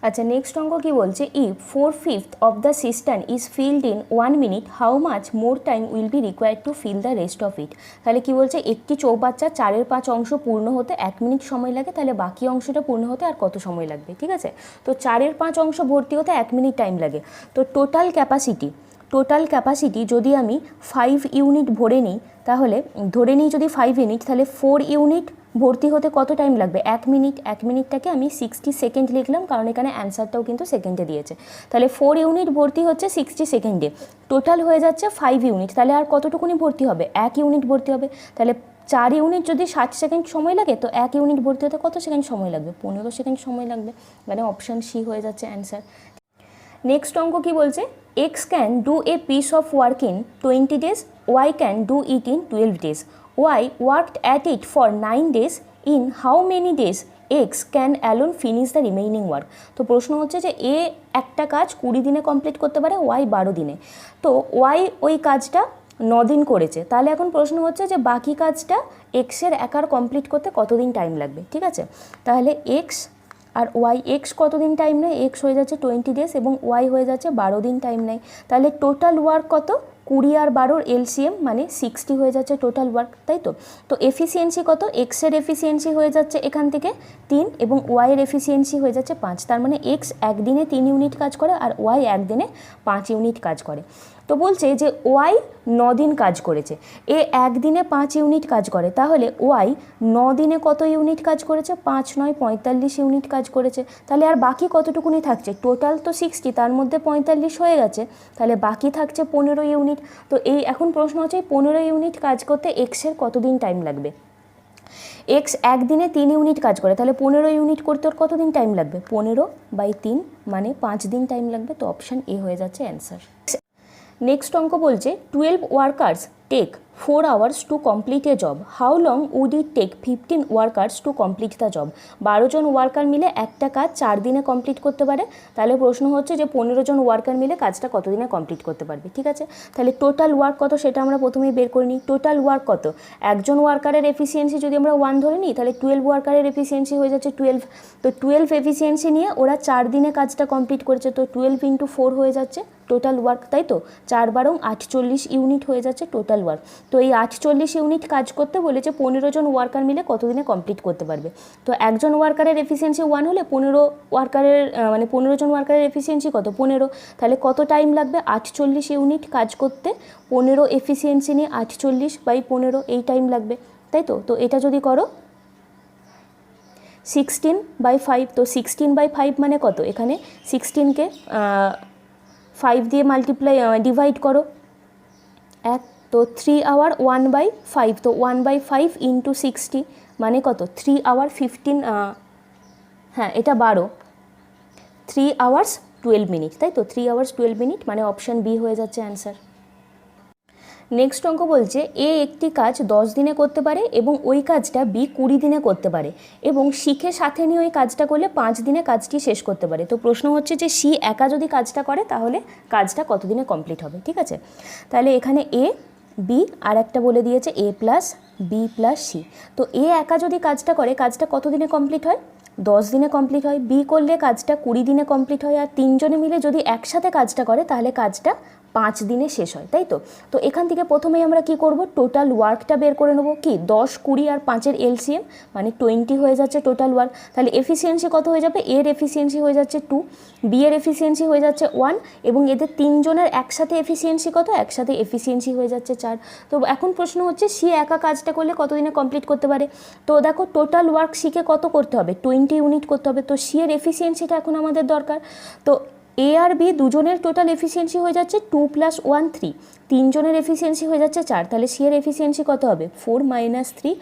আচ্ছা, নেক্সট অঙ্ক কি বলছে, if 4/5 of the cistern is filled in 1 minute, how much more time will be required to fill the rest of it. তাহলে কি বলছে, একটি চৌবাচ্চা 4/5 অংশ পূর্ণ হতে 1 মিনিট সময় লাগে, তাহলে বাকি অংশটা পূর্ণ হতে আর কত সময় লাগবে? ঠিক আছে, তো 4/5 অংশ ভর্তি হতে 1 মিনিট টাইম লাগে। তো টোটাল ক্যাপাসিটি যদি আমি 5 ইউনিট ভরে নিই, তাহলে ধরে নিই যদি 5 ইউনিট, তাহলে 4 ইউনিট ভর্তি হতে কত টাইম লাগবে? 1 মিনিট। 1 মিনিটটাকে আমি 60 সেকেন্ড লিখলাম, কারণ এখানে অ্যান্সারটাও কিন্তু সেকেন্ডে দিয়েছে। তাহলে 4 ইউনিট ভর্তি হচ্ছে 60 সেকেন্ডে, টোটাল হয়ে যাচ্ছে 5 ইউনিট। তাহলে আর কতটুকুনি ভর্তি হবে? 1 ইউনিট ভর্তি হবে। তাহলে 4 ইউনিট যদি 60 সেকেন্ড সময় লাগে, তো 1 ইউনিট ভর্তি হতে কত সেকেন্ড সময় লাগবে? 15 সেকেন্ড সময় লাগবে, মানে অপশান সি হয়ে যাচ্ছে অ্যান্সার। নেক্সট অঙ্ক কি বলছে, X can do a piece of work in 20 days, Y can do it in 12 days. Y worked at it for 9 days. In how many days X can alone finish the remaining work. তো প্রশ্ন হচ্ছে যে এ একটা কাজ 20 দিনে complete করতে পারে, Y 12 দিনে। তো ওয়াই ওই কাজটা 9 দিন করেছে, তাহলে এখন প্রশ্ন হচ্ছে যে বাকি কাজটা এক্সের একার কমপ্লিট করতে কতদিন টাইম লাগবে। ঠিক আছে, তাহলে এক্স আর ওয়াই, এক্স কতদিন টাইম নেয়? এক্স হয়ে যাচ্ছে 20 days এবং ওয়াই হয়ে যাচ্ছে 12 দিন টাইম নেয়। তাহলে টোটাল ওয়ার্ক কত? 20 আর 12 এলসিএম মানে 60 হয়ে যাচ্ছে টোটাল ওয়ার্ক, তাই তো। তো এফিসিয়েন্সি কত? এক্সের এফিসিয়েন্সি হয়ে যাচ্ছে এখান থেকে 3 এবং ওয়াইয়ের এফিসিয়েন্সি হয়ে যাচ্ছে 5। তার মানে এক্স একদিনে 3 ইউনিট কাজ করে আর ওয়াই একদিনে 5 ইউনিট কাজ করে। তো বলছে যে ওয়াই 9 দিন কাজ করেছে, এ একদিনে 5 ইউনিট কাজ করে, তাহলে ওয়াই 9 দিনে কত ইউনিট কাজ করেছে? 5 × 9 45 ইউনিট কাজ করেছে। তাহলে আর বাকি কতটুকুনি থাকছে? টোটাল তো 60, তার মধ্যে 45 হয়ে গেছে, তাহলে বাকি থাকছে 15 ইউনিট। তো এই এখন প্রশ্ন হচ্ছে 15 ইউনিট কাজ করতে এক্সের কতদিন টাইম লাগবে? এক্স একদিনে 3 ইউনিট কাজ করে, তাহলে 15 ইউনিট করতে ওর কতদিন টাইম লাগবে? 15/3 মানে 5 দিন টাইম লাগবে। তো অপশান এ হয়ে যাচ্ছে অ্যান্সার। নেক্সট অঙ্ক বলছে 12 workers take 4 hours to complete a job, how long would it take 15 workers to complete the job. 12 জন ওয়ার্কার মিলে একটা কাজ 4 দিনে কমপ্লিট করতে পারে, তাহলে প্রশ্ন হচ্ছে যে 15 জন ওয়ার্কার মিলে কাজটা কতদিনে কমপ্লিট করতে পারবে। ঠিক আছে, তাহলে টোটাল ওয়ার্ক কত সেটা আমরা প্রথমেই বের করে নিই। টোটাল ওয়ার্ক কত? একজন ওয়ার্কারের এফিসিয়েন্সি যদি আমরা 1 ধরে নিই, তাহলে 12 ওয়ার্কারের এফিসিয়েন্সি হয়ে যাচ্ছে 12। তো 12 এফিসিয়েন্সি নিয়ে ওরা 4 দিনে কাজটা কমপ্লিট করেছে, তো 12 × 4 হয়ে যাচ্ছে টোটাল ওয়ার্ক, তাই তো। 4 × 12 48 ইউনিট হয়ে যাচ্ছে টোটাল ওয়ার্ক। তো এই 48 ইউনিট কাজ করতে বলেছে 15 জন ওয়ার্কার মিলে কতদিনে কমপ্লিট করতে পারবে। তো একজন ওয়ার্কারের এফিসিয়েন্সি 1 হলে 15 জন ওয়ার্কারের এফিসিয়েন্সি কত? 15। তাহলে কত টাইম লাগবে? 48 ইউনিট কাজ করতে 15 এফিসিয়েন্সি নিয়ে 48/15 এই টাইম লাগবে, তাই তো। তো এটা যদি করো 16/5, তো 16/5 মানে কত? এখানে 16কে 5 দিয়ে ডিভাইড করো 1, তো 3 hour 1/5, তো 1/5 × 60 মানে কত? 3 hour 15, হ্যাঁ এটা 12, 3 hours 12 minutes, তাই তো। 3 hours 12 minutes মানে অপশান বি হয়ে যাচ্ছে অ্যান্সার। নেক্সট অঙ্ক বলছে এ একটি কাজ 10 দিনে করতে পারে এবং ওই কাজটা বি 20 দিনে করতে পারে এবং শিখে সাথে নিয়ে ওই কাজটা করলে 5 দিনে কাজটি শেষ করতে পারে। তো প্রশ্ন হচ্ছে যে সি একা যদি কাজটা করে তাহলে কাজটা কত দিনে কমপ্লিট হবে। ঠিক আছে, তাহলে এখানে এ বি আর একটা বলে দিয়েছে এ প্লাস বি প্লাস সি। তো এ একা যদি কাজটা করে কাজটা কত দিনে কমপ্লিট হয়? 10 দিনে কমপ্লিট হয়। বি করলে কাজটা 20 দিনে কমপ্লিট হয়। আর 3 জনে মিলে যদি একসাথে কাজটা করে তাহলে কাজটা 5 দিনে শেষ হয়, তাই তো। তো এখান থেকে প্রথমেই আমরা কি করব? টোটাল ওয়ার্কটা বের করে নেব। কি 10, 20 আর 5-এর এলসিএম মানে 20 হয়ে যাচ্ছে টোটাল ওয়ার্ক। তাহলে এফিসিয়েন্সি কত হয়ে যাবে? এর এফিসিয়েন্সি হয়ে যাচ্ছে 2, বি এর এফিসিয়েন্সি হয়ে যাচ্ছে 1 এবং এদের 3 জনের একসাথে এফিসিয়েন্সি কত? একসাথে এফিসিয়েন্সি হয়ে যাচ্ছে 4। তো এখন প্রশ্ন হচ্ছে সি একা কাজটা করলে কতদিনে কমপ্লিট করতে পারে। তো দেখো টোটাল ওয়ার্ক সিকে কত করতে হবে? 20 ইউনিট করতে হবে। তো সি এর এফিসিয়েন্সিটা এখন আমাদের দরকার। তো এ আর বি দুজনের টোটাল এফিসিয়েন্সি হয়ে যাচ্ছে 2 + 1 3, 3 জনের এফিসিয়েন্সি হয়ে যাচ্ছে 4। তাহলে সি এর এফিসিয়েন্সি কত হবে? 4 - 3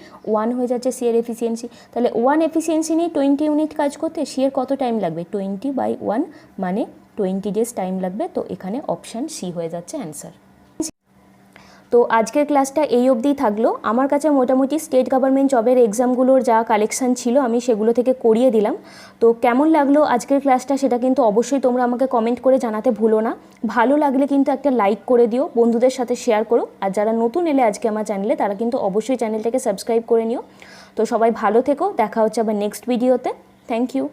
1 হয়ে যাচ্ছে সি এর এফিসিয়েন্সি। তাহলে 1 এফিসিয়েন্সি নিয়ে 20 ইউনিট কাজ করতে সি এর কত টাইম লাগবে? 20/1 মানে 20 ডেজ টাইম লাগবে। তো এখানে অপশান সি হয়ে যাচ্ছে অ্যান্সার। তো আজকের ক্লাসটা এই অবধিই থাকলো। আমার কাছে মোটামুটি স্টেট গভর্নমেন্ট জবের এক্সামগুলোর যা কালেকশান ছিল আমি সেগুলো থেকে করিয়ে দিলাম। তো কেমন লাগলো আজকের ক্লাসটা সেটা কিন্তু অবশ্যই তোমরা আমাকে কমেন্ট করে জানাতে ভুলো না। ভালো লাগলে কিন্তু একটা লাইক করে দিও, বন্ধুদের সাথে শেয়ার করো। আর যারা নতুন এলে আজকে আমার চ্যানেলে তারা কিন্তু অবশ্যই চ্যানেলটাকে সাবস্ক্রাইব করে নিও। তো সবাই ভালো থেকো, দেখা হচ্ছে আবার নেক্সট ভিডিওতে। Thank you.